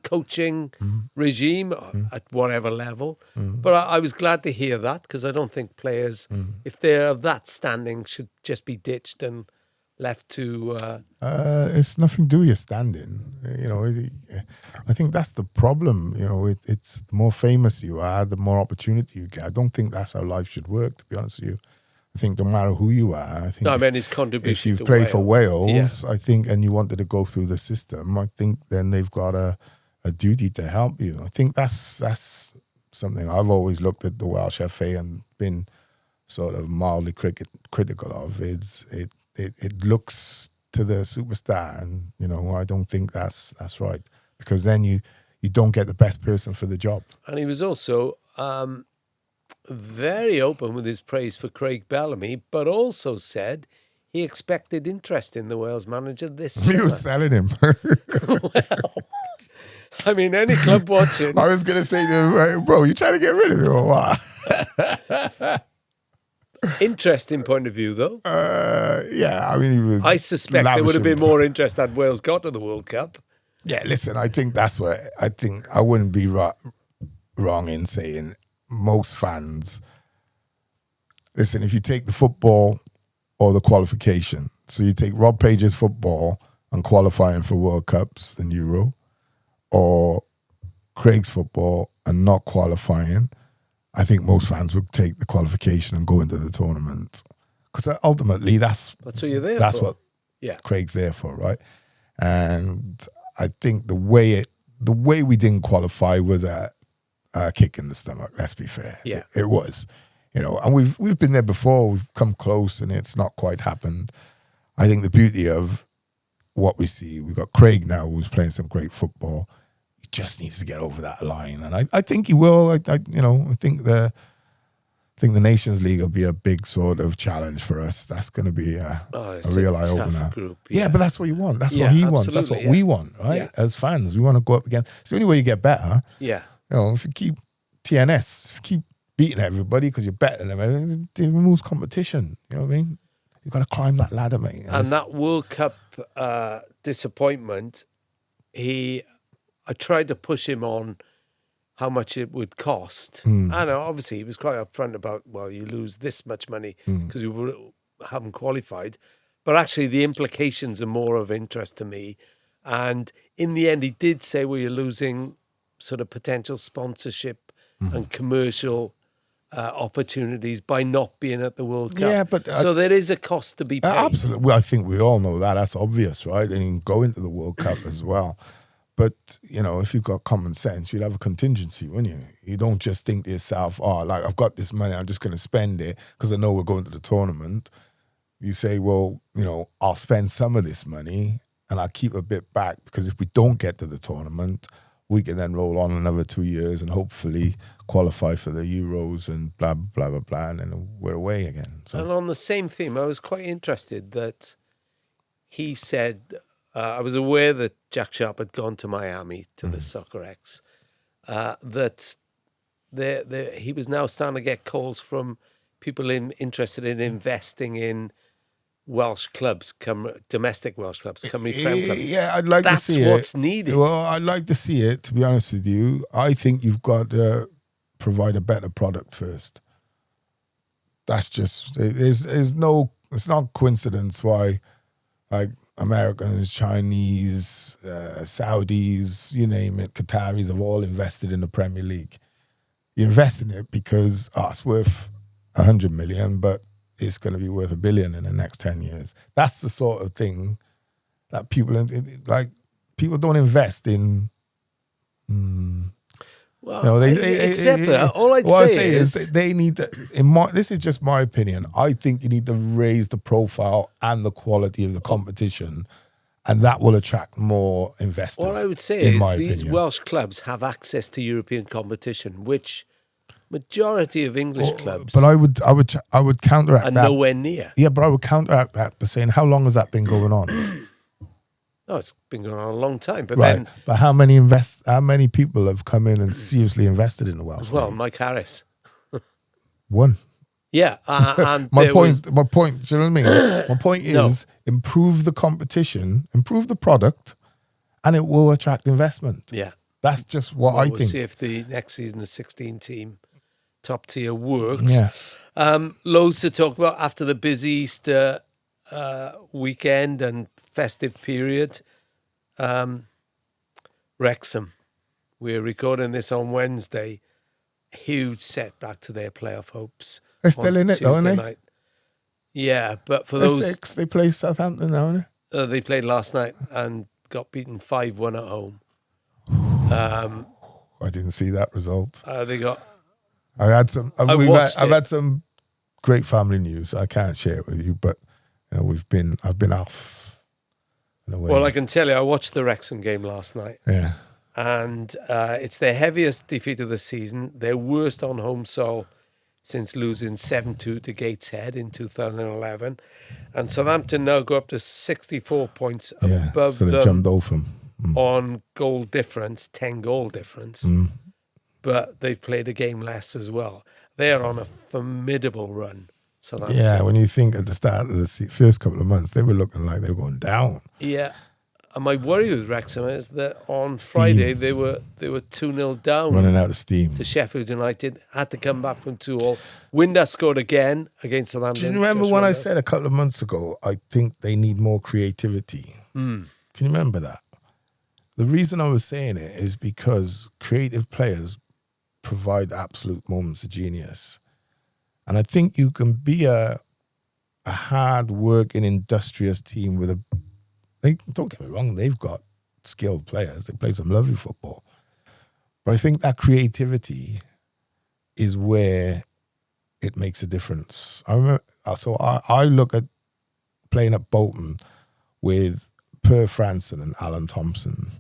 coaching regime at whatever level. But I was glad to hear that, because I don't think players, if they're of that standing, should just be ditched and left to... It's nothing to do with your standing. You know, I think that's the problem. You know, it's the more famous you are, the more opportunity you get. I don't think that's how life should work, to be honest with you. I think no matter who you are, I think No, I mean his contribution if you've to played for Wales. Wales, I think, and you wanted to go through the system, I think then they've got a duty to help you. I think that's something I've always looked at the Welsh FA and been sort of mildly critical of. It looks to the superstar, and you know, I don't think that's right, because then you don't get the best person for the job. And he was also very open with his praise for Craig Bellamy, but also said he expected interest in the Wales manager this He summer. was selling him. I mean, any club watching. I was gonna say to him, bro, you trying to get rid of him or what? Interesting point of view, though. Yeah, I mean, he was. I suspect there would have been lavishing. more interest had Wales got to the World Cup. Yeah, listen, I think that's what I think. I wouldn't be wrong in saying most fans. Listen, if you take the football or the qualification, so you take Rob Page's football and qualifying for World Cups and Euro, or Craig's football and not qualifying, I think most fans would take the qualification and go into the tournament, because ultimately that's what you're there that's for. what Yeah. Craig's there for, right? And I think the way we didn't qualify was a kick in the stomach. Let's be fair. Yeah. It was, you know, and we've been there before. We've come close, and it's not quite happened. I think the beauty of what we see, we've got Craig now, who's playing some great football. He just needs to get over that line, and I think he will. I think the Nations League will be a big sort of challenge for us. That's going to be a It's real a eye tough opener. group, yeah, but that's what you want. That's Yeah, what he wants. That's what absolutely, we yeah. want, right? Yeah. As fans, we want to go up against. It's the only way you get better. Yeah. You know, if you keep TNS, if you keep beating everybody because you're better than them, it removes competition. You know what I mean? You've got to climb that ladder, mate. And that World Cup disappointment, I tried to push him on how much it would cost. And obviously he was quite upfront about, well, you lose this much money because you haven't qualified. But actually the implications are more of interest to me. And in the end, he did say, well, you're losing sort of potential sponsorship and commercial opportunities by not being at the World Cup. Yeah, but so there is a cost to be paid. absolutely. Well, I think we all know that. That's obvious, right? And you can go into the World Cup as well. But, you know, if you've got common sense, you'd have a contingency, wouldn't you? You don't just think to yourself, oh, like, I've got this money, I'm just going to spend it because I know we're going to the tournament. You say, well, you know, I'll spend some of this money and I'll keep a bit back, because if we don't get to the tournament, we can then roll on another 2 years and hopefully qualify for the Euros and blah, blah, blah, blah, and then we're away again. So. And on the same theme, I was quite interested that he said, I was aware that Jack Sharp had gone to Miami to the Soccer X, that he was now starting to get calls from people interested in investing in Welsh clubs, domestic Welsh clubs, Cymru Premier clubs. Yeah, I'd like to see it. That's what's needed. Well, I'd like to see it, to be honest with you. I think you've got to provide a better product first. That's just it's not coincidence why like Americans, Chinese, Saudis, you name it, Qataris have all invested in the Premier League. You invest in it because it's worth 100 million, but it's going to be worth $1 billion in the next 10 years. That's the sort of thing that people don't invest in. Well, except that, all I'd say is they need to. This is just my opinion. I think you need to raise the profile and the quality of the competition, and that will attract more investors. What I would say is these Welsh clubs have access to European competition, which majority of English clubs. But I would counteract are that. Nowhere near. Yeah, but I would counteract that by saying, how long has that been going on? No, it's been going on a long time. But right. then, but how many people have come in and seriously invested in the Welsh? Well, League? Mike Harris. One. Yeah, and my point. Do you know what I mean? My point is improve the competition, improve the product, and it will attract investment. Yeah, that's just what I think. We'll see if the next season the 16 team top tier works. Yeah. Loads to talk about after the busy Easter weekend and festive period. Wrexham. We're recording this on Wednesday. Huge setback to their playoff hopes. They're still in it, though, aren't they? Night. Yeah, but for They're those 6, they play Southampton now, aren't they? They played last night and got beaten 5-1 at home. I didn't see that result. They got. I've had some great family news. I can't share it with you, but I've been off. Well, I can tell you, I watched the Wrexham game last night. Yeah. And it's their heaviest defeat of the season, their worst on home soil since losing 7-2 to Gateshead in 2011. And Southampton now go up to 64 points above so they've them jumped off them. on goal difference, 10 goal difference. But they've played a game less as well. They are on a formidable run. Yeah, when you think at the start of the first couple of months, they were looking like they were going down. Yeah. And my worry with Wrexham is that on Friday they were 2-0 down. Running out of steam. To Sheffield United, had to come back from 2-2. Windass scored again against Southampton. Do you remember when I said a couple of months ago, I think they need more creativity? Can you remember that? The reason I was saying it is because creative players provide absolute moments of genius. And I think you can be a hard-working, industrious team with don't get me wrong, they've got skilled players. They play some lovely football. But I think that creativity is where it makes a difference. I look at playing at Bolton with Per Franson and Alan Thompson,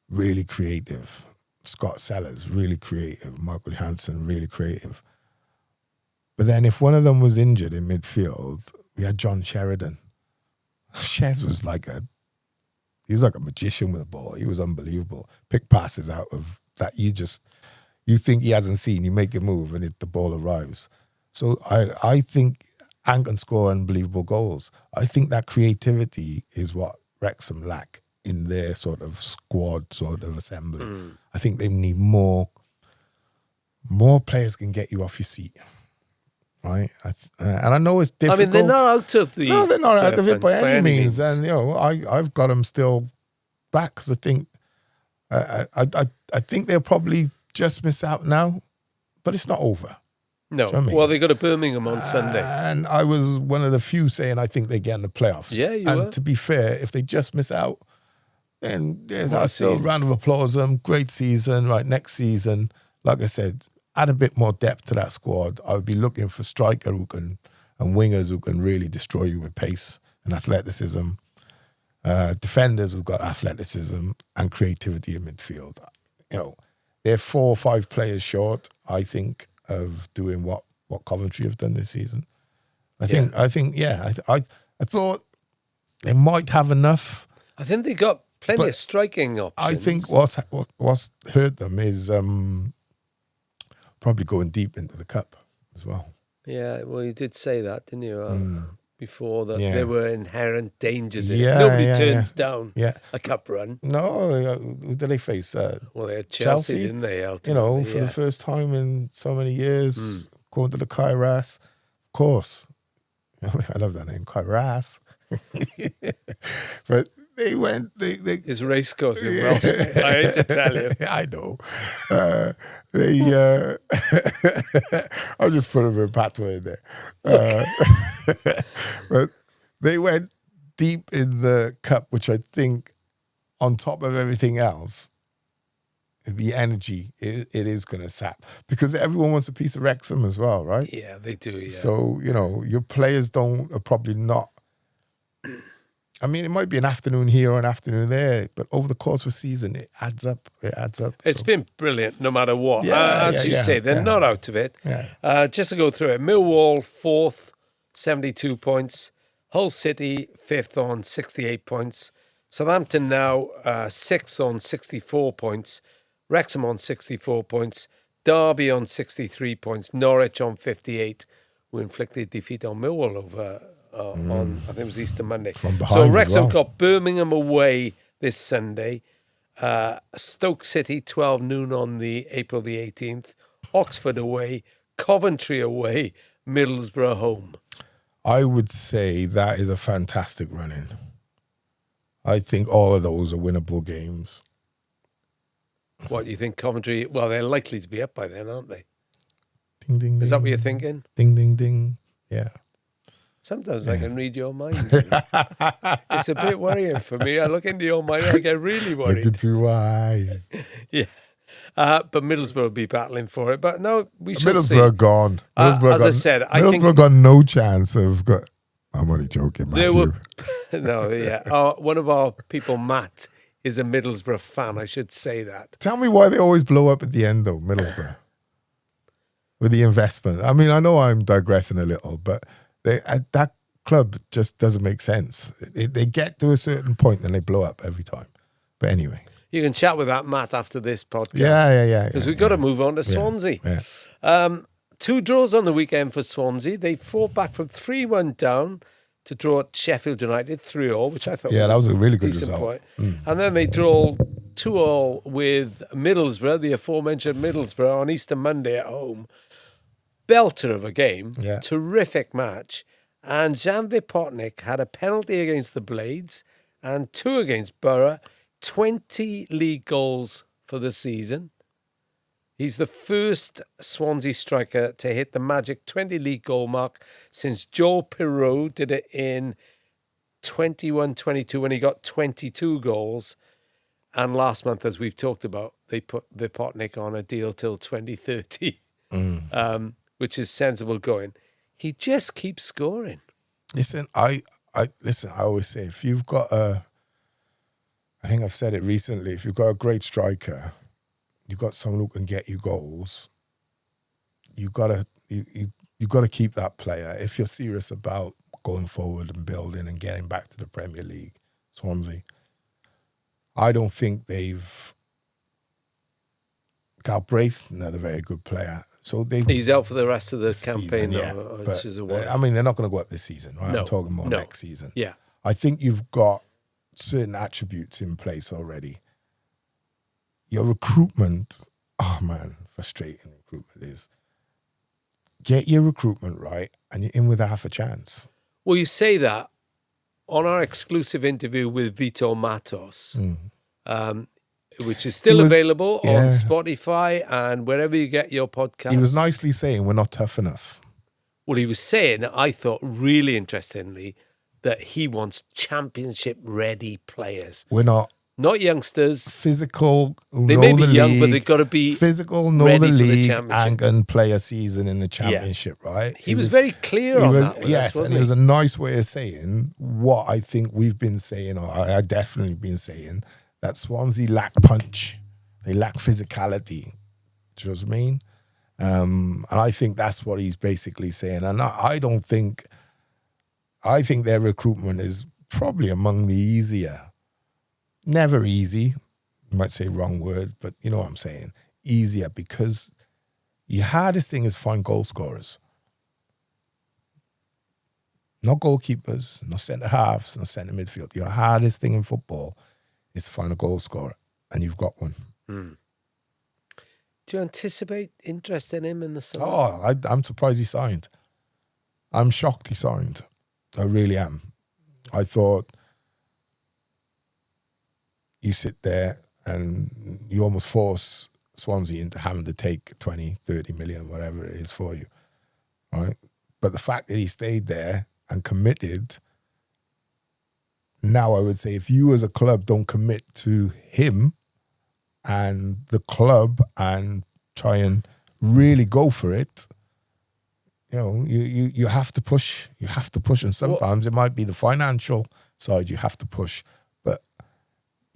really creative. Scott Sellers, really creative. Michael Hansen, really creative. But then if one of them was injured in midfield, we had John Sheridan. Shez was like a magician with a ball. He was unbelievable. Pick passes out of that you think he hasn't seen. You make a move and the ball arrives. So I think and can score unbelievable goals. I think that creativity is what Wrexham lack in their sort of squad sort of assembly. I think they need more players can get you off your seat. Right, and I know it's difficult. I mean, they're not out of the. No, they're not out of it by any means. And I've got them still back because I think, I think they'll probably just miss out now, but it's not over. No, you know what I mean? Well, they go to Birmingham on Sunday, and I was one of the few saying I think they get in the playoffs. Yeah, you and were. To be fair, if they just miss out, then I still round of applause them. Great season, right? Next season, like I said. Add a bit more depth to that squad. I would be looking for striker and wingers who can really destroy you with pace and athleticism. Defenders who've got athleticism and creativity in midfield. They're 4 or 5 players short, I think, of doing what Coventry have done this season. I thought they might have enough. I think they got plenty of striking options. I think what's hurt them is probably going deep into the cup as well. Yeah, well, you did say that, didn't you? Before that there were inherent dangers in it. Yeah, Nobody turns down a cup run. No, who did they face? Well, they had Chelsea, didn't they? For the first time in so many years, going to the Kairos. Of course. I love that name, quite Ras. But they went. They His race course in Welsh. I hate to tell you. I know. I'll just put a bit of patois in there. But they went deep in the cup, which I think, on top of everything else, the energy it is going to sap, because everyone wants a piece of Wrexham as well, right? Yeah, they do. Yeah. So your players are probably not. I mean, it might be an afternoon here or an afternoon there, but over the course of a season, it adds up. It's been brilliant, no matter what. Yeah, As you say, they're not out of it. Yeah. Just to go through it, Millwall 4th, 72 points. Hull City 5th on 68 points. Southampton now 6th on 64 points. Wrexham on 64 points. Derby on 63 points. Norwich on 58, who inflicted defeat on Millwall over on, I think it was Easter Monday. From behind So as Wrexham well. got Birmingham away this Sunday. Stoke City 12 noon on the April the 18th. Oxford away. Coventry away. Middlesbrough home. I would say that is a fantastic run-in. I think all of those are winnable games. What do you think, Coventry? Well, they're likely to be up by then, aren't they? Ding, ding, ding. Is that what you're thinking? Ding, ding, ding. Yeah. Sometimes I can read your mind. It's a bit worrying for me. I look into your mind, I get really worried. Look do I. Yeah. But Middlesbrough will be battling for it. But no, we shall see. Middlesbrough gone. Middlesbrough as I said, I think Middlesbrough got no chance of. I'm only joking, Matthew. there were no, yeah. One of our people, Matt, is a Middlesbrough fan. I should say that. Tell me why they always blow up at the end, though, Middlesbrough, with the investment. I mean, I know I'm digressing a little, but that club just doesn't make sense. They get to a certain point, then they blow up every time. But anyway. You can chat with that Matt after this podcast. Yeah. Because we've got to move on to Swansea. Yeah. 2 draws on the weekend for Swansea. They fought back from 3-1 down to draw at Sheffield United 3-0, which I thought that was a really good decent result. Point. And then they draw 2-2 with Middlesbrough, the aforementioned Middlesbrough, on Easter Monday at home. Belter of a game. Yeah. Terrific match. And Jan Vipotnik had a penalty against the Blades and 2 against Borough. 20 league goals for the season. He's the first Swansea striker to hit the magic 20 league goal mark since Joe Pirou did it in 21-22 when he got 22 goals. And last month, as we've talked about, they put Vipotnik on a deal till 2030, which is sensible going. He just keeps scoring. Listen, I always say, if you've got I think I've said it recently, if you've got a great striker, you've got someone who can get you goals, you gotta keep that player if you're serious about going forward and building and getting back to the Premier League. Swansea, I don't think they've. Galbraith, another very good player. So he's out for the rest of the campaign. I mean, they're not going to go up this season, right? No, I'm talking more next season. Yeah, I think you've got certain attributes in place already. Your recruitment, oh man, frustrating recruitment is. Get your recruitment right and you're in with half a chance. Well, you say that on our exclusive interview with Vito Matos, which is still available on Spotify and wherever you get your podcasts. He was nicely saying we're not tough enough. Well, he was saying, I thought really interestingly, that he wants championship-ready players. We're not youngsters. Physical. They may be young, but they've got to be physical. Know the league and play a season in the championship, right? He was very clear on that. Yes, and it was a nice way of saying what I think we've been saying, or I definitely been saying, that Swansea lack punch, they lack physicality. Do you know what I mean? And I think that's what he's basically saying. And I think their recruitment is probably among the easier. Never easy. You might say wrong word, but you know what I'm saying. Easier, because your hardest thing is find goal scorers. Not goalkeepers, not centre-halves, not centre midfield. Your hardest thing in football is to find a goal scorer, and you've got one. Do you anticipate interest in him in the summer? Oh, I'm surprised he signed. I'm shocked he signed. I really am. I thought you sit there and you almost force Swansea into having to take 20, 30 million, whatever it is for you, right? But the fact that he stayed there and committed, now I would say if you as a club don't commit to him and the club and try and really go for it, you have to push. You have to push, and sometimes it might be the financial side you have to push. But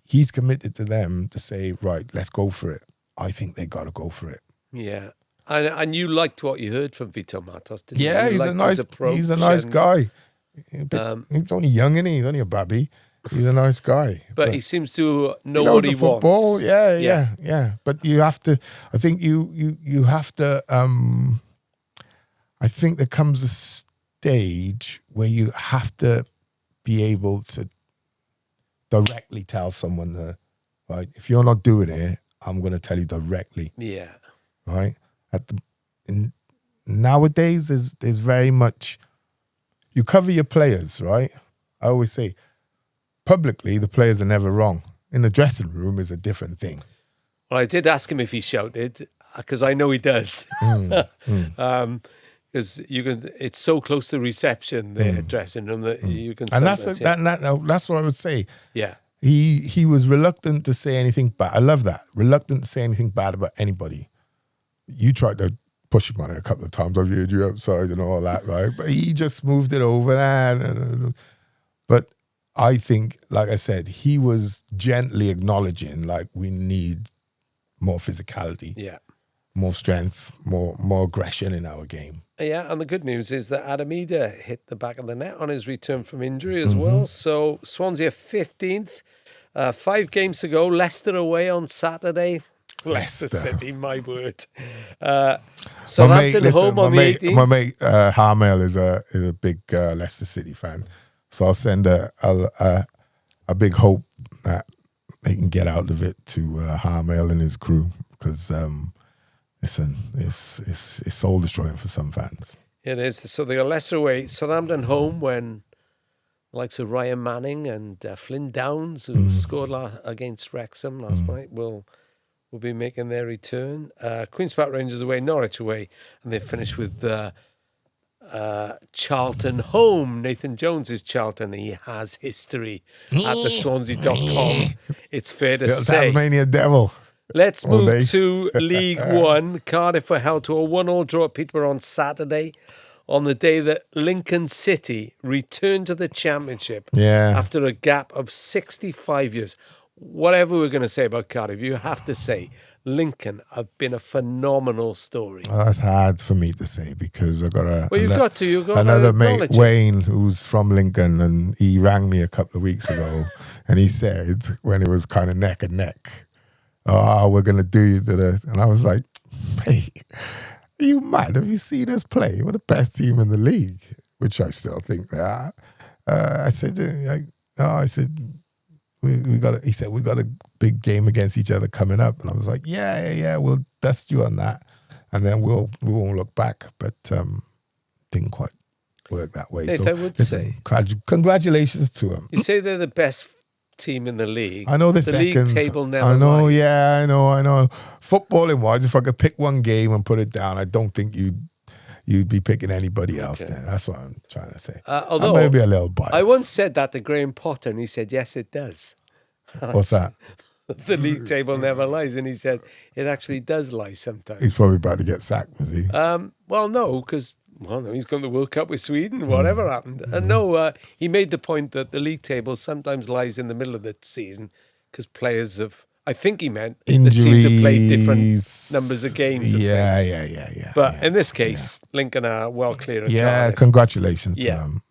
he's committed to them to say, right, let's go for it. I think they got to go for it. Yeah, and you liked what you heard from Vito Matos, didn't you? Yeah, he's a nice guy. He's only young, isn't he? He's only a babby. He's a nice guy. But he seems to know what he football. wants. Yeah. But you have to. I think you have to. I think there comes a stage where you have to be able to directly tell someone that, right, if you're not doing it, I'm going to tell you directly. Yeah. Right? Nowadays, there's very much, you cover your players, right? I always say, publicly, the players are never wrong. In the dressing room is a different thing. Well, I did ask him if he shouted, because I know he does. Because it's so close to reception, the dressing room, that you can. And that's what I would say. Yeah, he was reluctant to say anything bad. I love that, reluctant to say anything bad about anybody. You tried to push him on it a couple of times. I've heard you outside and all that, right? But he just moved it over. But I think, like I said, he was gently acknowledging, like, we need more physicality. Yeah. More strength, more aggression in our game. Yeah, and the good news is that Adamida hit the back of the net on his return from injury as well. So Swansea 15th, 5 games to go. Leicester away on Saturday. Leicester City, my word. Southampton home on the 18th. My mate Harmel is a big Leicester City fan, so I'll send a big hope that they can get out of it to Harmel and his crew, because listen, it's soul destroying for some fans. It is. So they got Leicester away, Southampton home, when the likes of Ryan Manning and Flynn Downs, who scored against Wrexham last night, will be making their return. Queen's Park Rangers away, Norwich away, and they finish with Charlton home. Nathan Jones is Charlton. He has history at the Swansea.com. It's fair to say. Tasmania Devil. Let's move to League One. Cardiff were held to a 1-1 draw at Peterborough on Saturday, on the day that Lincoln City returned to the Championship after a gap of 65 years. Whatever we're going to say about Cardiff, you have to say Lincoln have been a phenomenal story. Well, that's hard for me to say, because I've got another mate, Wayne, who's from Lincoln, and he rang me a couple of weeks ago, and he said, when it was kind of neck and neck, "Oh, we're going to do you to the..." And I was like, "Mate, are you mad? Have you seen us play? We're the best team in the league," which I still think they are. I said, we got. He said, "We got a big game against each other coming up," and I was like, "Yeah, we'll dust you on that, and then we won't look back." But didn't quite work that way. So I would say, congratulations to them. You say they're the best team in the league. I know the league table never. I know, lies. yeah, I know. Footballing wise, if I could pick one game and put it down, I don't think you'd be picking anybody else. Then that's what I'm trying to say. Although maybe a little biased. I once said that to Graham Potter, and he said, "Yes, it does." What's that? The league table never lies, and he said it actually does lie sometimes. He's probably about to get sacked, was he? Well, no, because he's gone to the World Cup with Sweden. Whatever happened, and no, he made the point that the league table sometimes lies in the middle of the season because players have. I think he meant injuries, the team to play different numbers of games. Yeah. But in this case, Lincoln are well clear of Cardiff. Congratulations to them.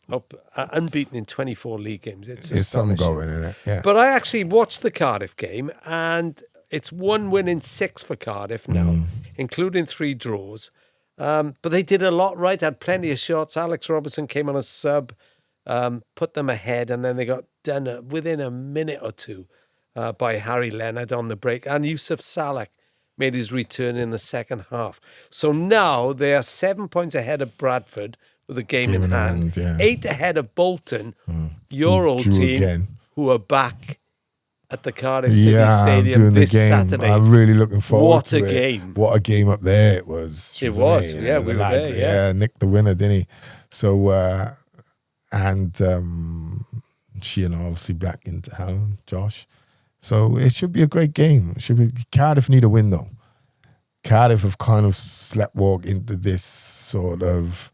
Unbeaten in 24 league games. It's something going in it. Yeah. But I actually watched the Cardiff game, and it's 1 win in 6 for Cardiff now, including 3 draws. But they did a lot right, had plenty of shots. Alex Robertson came on a sub, put them ahead, and then they got done within a minute or two by Harry Leonard on the break. And Yusuf Salak made his return in the second half. So now they are 7 points ahead of Bradford with a game in hand. Yeah. 8 ahead of Bolton, your old Drew team, again. who are back at the Cardiff City I'm Stadium doing this the game. Saturday. I'm really looking forward to it. What a game. What a game up there it was. It was, amazing. yeah, we were there, yeah. nicked the winner, didn't he? So, and Sheehan obviously back into town, Josh. So it should be a great game. Cardiff need a win, though. Cardiff have kind of sleptwalked into this sort of,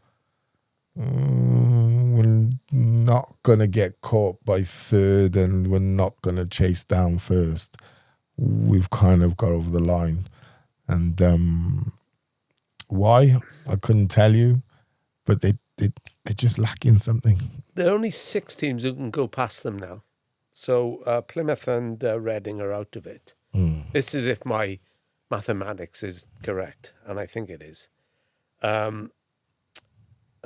we're not going to get caught by third and we're not going to chase down first. We've kind of got over the line. And why? I couldn't tell you. But they're just lacking something. There are only 6 teams who can go past them now. So Plymouth and Reading are out of it. This is if my mathematics is correct, and I think it is.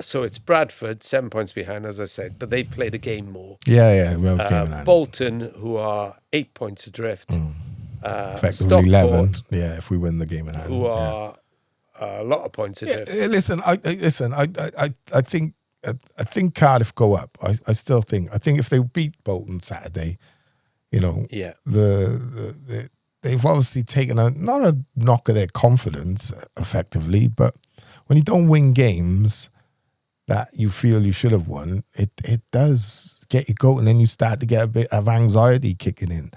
So it's Bradford, 7 points behind, as I said, but they played a game more. Yeah. Well, okay, Bolton, who are 8 points adrift. Effectively Stockport, 11. Yeah, if we win the game in hand. who are a lot of points adrift. Listen, I think Cardiff go up. I still think. I think if they beat Bolton Saturday, they've obviously taken not a knock of their confidence effectively, but when you don't win games that you feel you should have won, it does get you going, and then you start to get a bit of anxiety kicking in,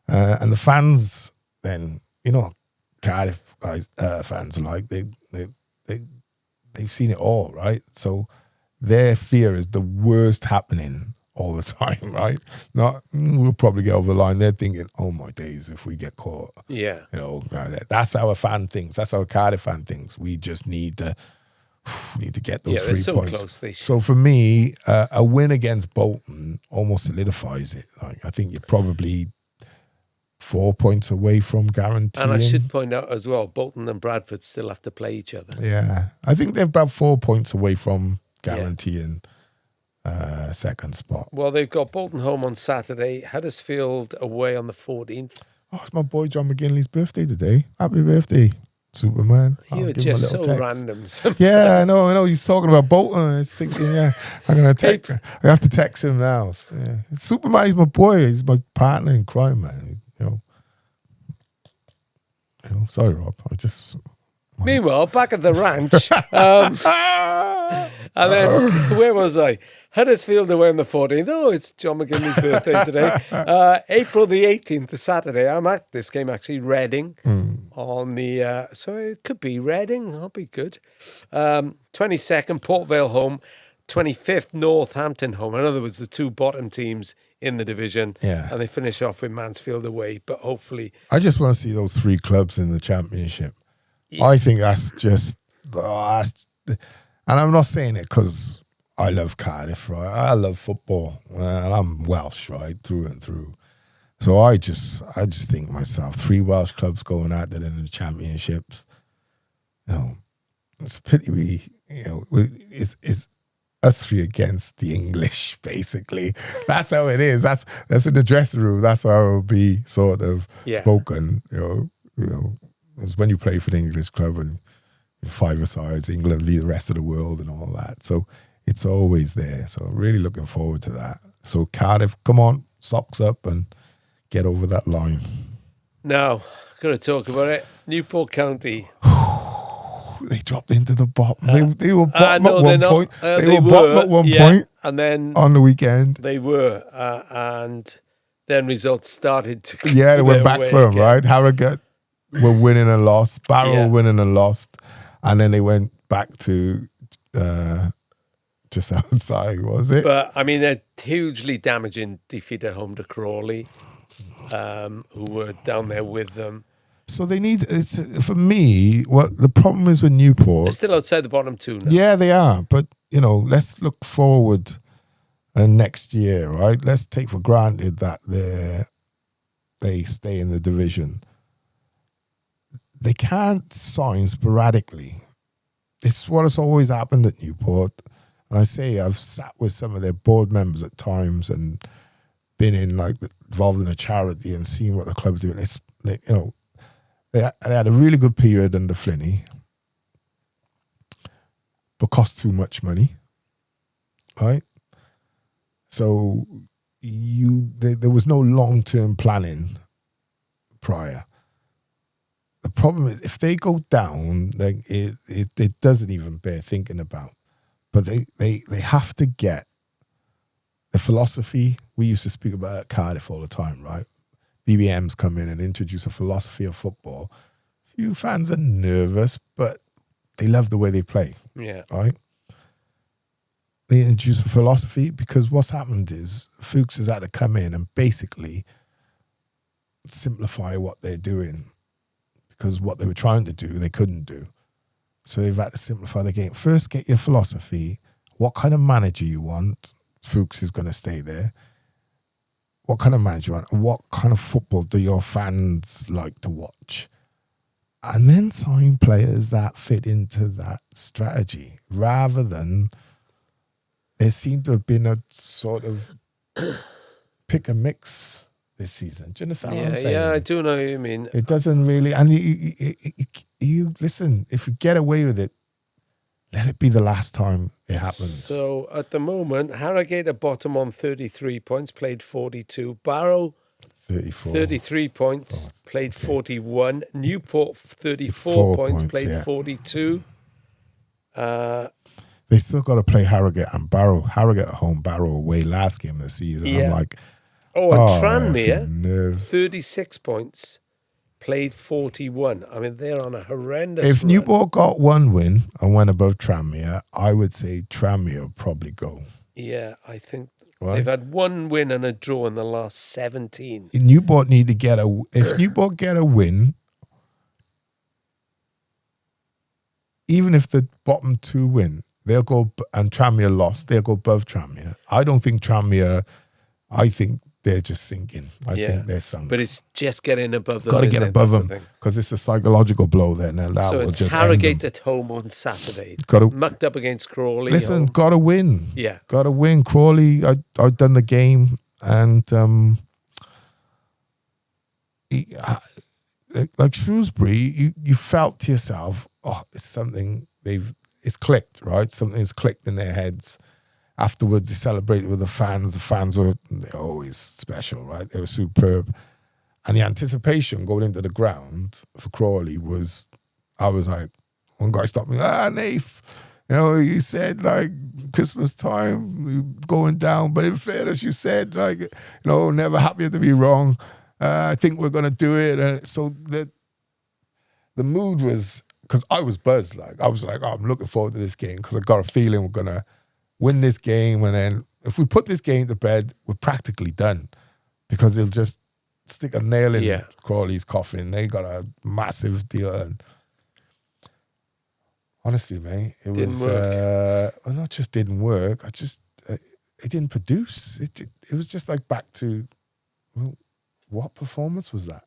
and the fans then Cardiff guys fans are like they've seen it all, right? So their fear is the worst happening all the time, right? Not we'll probably get over the line. They're thinking, oh my days, if we get caught. Yeah. That's how a fan thinks. That's how a Cardiff fan thinks. We just need to get those 3 so points. close. So for me, a win against Bolton almost solidifies it. Like, I think you're probably 4 points away from guaranteeing. And I should point out as well, Bolton and Bradford still have to play each other. Yeah. I think they're about 4 points away from guaranteeing second spot. Well, they've got Bolton home on Saturday, Huddersfield away on the 14th. Oh, it's my boy John McGinley's birthday today. Happy birthday, Superman. You are just so random sometimes. Yeah, I know. He's talking about Bolton. I was thinking, I'm going to I have to text him now. So, yeah. Superman, he's my boy. He's my partner in crime, man. Sorry, Rob. Meanwhile, back at the ranch, and then where was I? Huddersfield away on the 14th. Oh, it's John McGinley's birthday today. April the 18th, the Saturday. I'm at this game actually, Reading on the. So it could be Reading. That'll be good. 22nd, Port Vale home. 25th, Northampton home. In other words, the 2 bottom teams in the division. Yeah. And they finish off with Mansfield away. But hopefully, I just want to see those 3 clubs in the Championship. Yeah. I think that's just, and I'm not saying it because I love Cardiff, right? I love football, and I'm Welsh, right, through and through. So I just think myself, 3 Welsh clubs going out there in the Championships. It's a pity it's us 3 against the English, basically. That's how it is. That's in the dressing room. That's how it will be sort of spoken. It's when you play for the English club and 5-a-sides, England lead the rest of the world and all that. So it's always there. So I'm really looking forward to that. So Cardiff, come on, socks up and get over that line. Now, got to talk about it. Newport County. They dropped into the bottom. They were bottom at one point. They were bottom at one point. And then on the weekend. They were. And then results started to they went back for them, right? Harrogate were winning and lost. Barrow winning and lost. And then they went back to just outside, was it? But, I mean, a hugely damaging defeat at home to Crawley, who were down there with them. So they need, for me, what the problem is with Newport. They're still outside the bottom 2 now. Yeah, they are. But, let's look forward next year, right? Let's take for granted that they stay in the division. They can't sign sporadically. It's what has always happened at Newport. And I say I've sat with some of their board members at times and been involved in a charity and seen what the club's doing. They had a really good period under Flinney. but cost too much money, right? So there was no long-term planning prior. The problem is if they go down, like it doesn't even bear thinking about. But they have to get the philosophy we used to speak about at Cardiff all the time, right? BBMs come in and introduce a philosophy of football. Few fans are nervous, but they love the way they play. Yeah. Right? They introduce a philosophy because what's happened is Fuchs has had to come in and basically simplify what they're doing because what they were trying to do, they couldn't do. So they've had to simplify the game. First, get your philosophy. What kind of manager you want? Fuchs is going to stay there. What kind of manager you want? What kind of football do your fans like to watch? And then sign players that fit into that strategy rather than there seemed to have been a sort of pick and mix this season. Do you understand what I'm saying? Yeah, I do know what you mean. It doesn't really, and you listen, if you get away with it, let it be the last time it happens. So at the moment, Harrogate are bottom on 33 points, played 42. Barrow, 34. 33 points, played 41. Newport, 34 4 points, points, played yeah. 42. They still got to play Harrogate and Barrow. Harrogate at home, Barrow away last game of the season. Yeah. I'm like, And Tranmere, nerves. 36 points, played 41. I mean, they're on a horrendous If run. Newport got one win and went above Tranmere, I would say Tranmere would probably go. Yeah, I think Right. they've had one win and a draw in the last 17. Newport need to get if Newport get a win, even if the bottom two win, they'll go, and Tranmere lost, they'll go above Tranmere. I don't think Tranmere, I think they're just sinking. I think they're sunk. But it's just getting above them. Got to get isn't it? above That's the them thing. because it's a psychological blow there. Now that So will it's just Harrogate end at home on Saturday. Gotta- Mucked up against Crawley. Listen, home. got to win. Yeah. Got to win. Crawley, I've done the game and like Shrewsbury, you felt to yourself, oh, it's something it's clicked, right? Something's clicked in their heads. Afterwards, they celebrated with the fans. The fans they're always special, right? They were superb. And the anticipation going into the ground for Crawley was, I was like, one guy stopped me, Nath, you said like Christmas time, going down, but in fairness, you said like, never happy to be wrong. I think we're going to do it. And so the mood was, because I was buzzed, like, I was like, oh, I'm looking forward to this game because I got a feeling we're going to win this game, and then if we put this game to bed, we're practically done because they'll just stick a nail in Crawley's coffin. They got a massive deal, and honestly, mate, it Didn't was work. well, not just didn't work. It didn't produce. It was just like back to, well, what performance was that?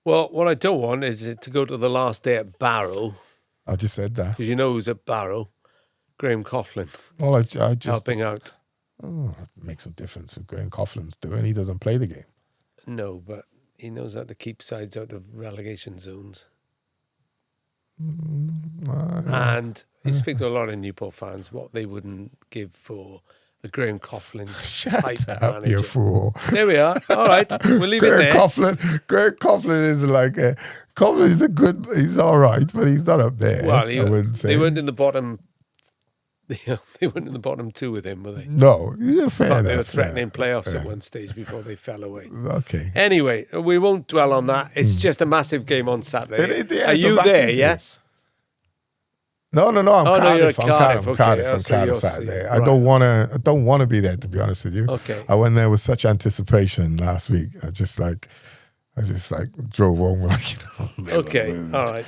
Well, what I don't want is it to go to the last day at Barrow, I just said that. because you know who's at Barrow. Graham Coughlin, Well, I just helping out. Oh, it makes no difference what Graham Coughlin's doing. He doesn't play the game. No, but he knows how to keep sides out of relegation zones. And you speak to a lot of Newport fans, what they wouldn't give for a Graham Coughlin type Shut up, manager. you fool. There we are. All right, we'll leave it Graham there. Coughlin is like Coughlin is he's all right, but he's not up there. Well, I wouldn't say. they weren't in the bottom. They weren't in the bottom two with him, were they? No, you're fair But enough. they were threatening playoffs at one stage before they fell away. Okay. Anyway, we won't dwell on that. It's just a massive game on Saturday. It's Are a you massive there? game. Yes. No, I'm Oh, no, you're Cardiff. at I'm Cardiff. Cardiff. Okay. I'm So Cardiff you're Saturday. right. I don't want to be there, to be honest with you. Okay. I went there with such anticipation last week. I just drove home like, Okay. All right.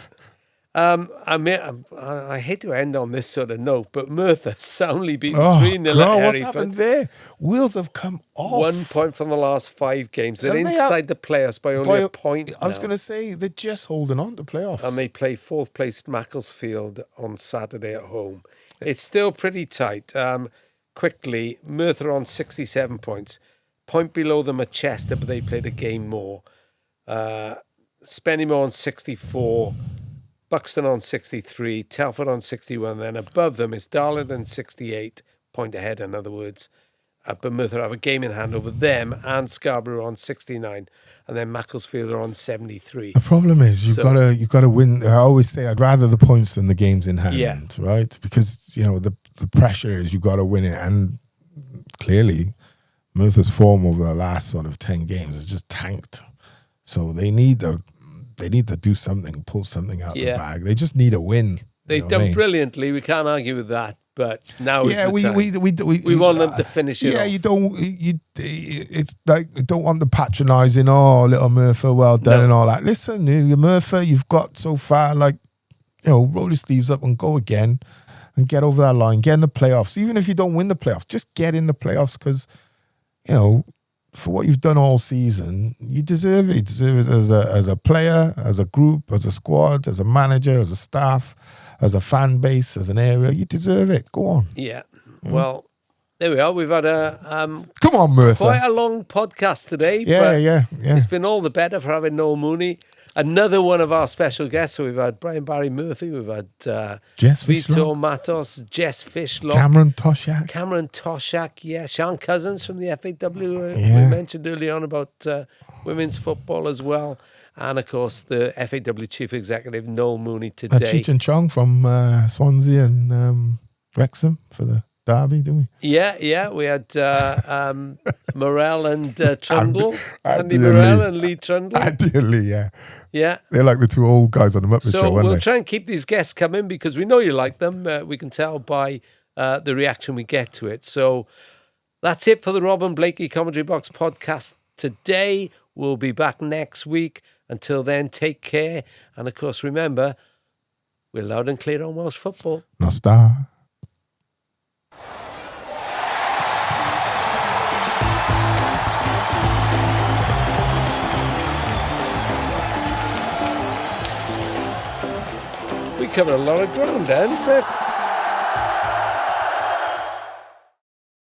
I hate to end on this sort of note, but Merthyr soundly beaten 3-0 God, at what's happened Hereford. there? Wheels have come off. 1 point from the last 5 games. They're And they inside the playoffs by only a point. I was now. going to say, they're just holding on to playoffs. And they play 4th place Macclesfield on Saturday at home. It's still pretty tight. Quickly, Merthyr on 67 points. Point below them at Chester, but they played a game more. Spennymoor on 64. Buxton on 63, Telford on 61. Then above them is Darlington 68, point ahead, in other words. But Merthyr have a game in hand over them, and Scarborough on 69, and then Macclesfield are on 73. The problem is you've got to win. I always say I'd rather the points than the games in hand, right? Because the pressure is you've got to win it, and clearly Merthyr's form over the last sort of 10 games has just tanked. So they need to do something, pull something out of the bag. They just need a win. They've done brilliantly. We can't argue with that. But now is the time. We want them to finish it off. It's like you don't want the patronising. Oh, little Merthyr, well done, and all that. Listen, you're Merthyr, you've got so far. Roll your sleeves up and go again, and get over that line. Get in the playoffs. Even if you don't win the playoffs, just get in the playoffs because, for what you've done all season, you deserve it. You deserve it as a player, as a group, as a squad, as a manager, as a staff, as a fan base, as an area. You deserve it. Go on. Yeah. Well, there we are. We've had come on, Merthyr. Quite a long podcast today. Yeah. It's been all the better for having Noel Mooney. Another one of our special guests. So we've had Brian Barry Murphy. We've had Jess Vito Matos, Jess Fishlock, Cameron Toshak. Yeah. Sean Cousins from the FAW. We mentioned earlier on about women's football as well. And, of course, the FAW Chief Executive, Noel Mooney, today. Cheech and Chong from Swansea and Wrexham for the derby, didn't we? Yeah. We had Morell and Trundle. Andy Morell and Lee Trundle. Andy and Lee, yeah. Yeah. They're like the two old guys on the Muppet Show, So weren't we'll they? try and keep these guests coming because we know you like them. We can tell by the reaction we get to it. So that's it for the Rob and Blakey Commentary Box podcast today. We'll be back next week. Until then, take care. And, of course, remember, we're loud and clear on Welsh football. No star. We covered a lot of ground, didn't we?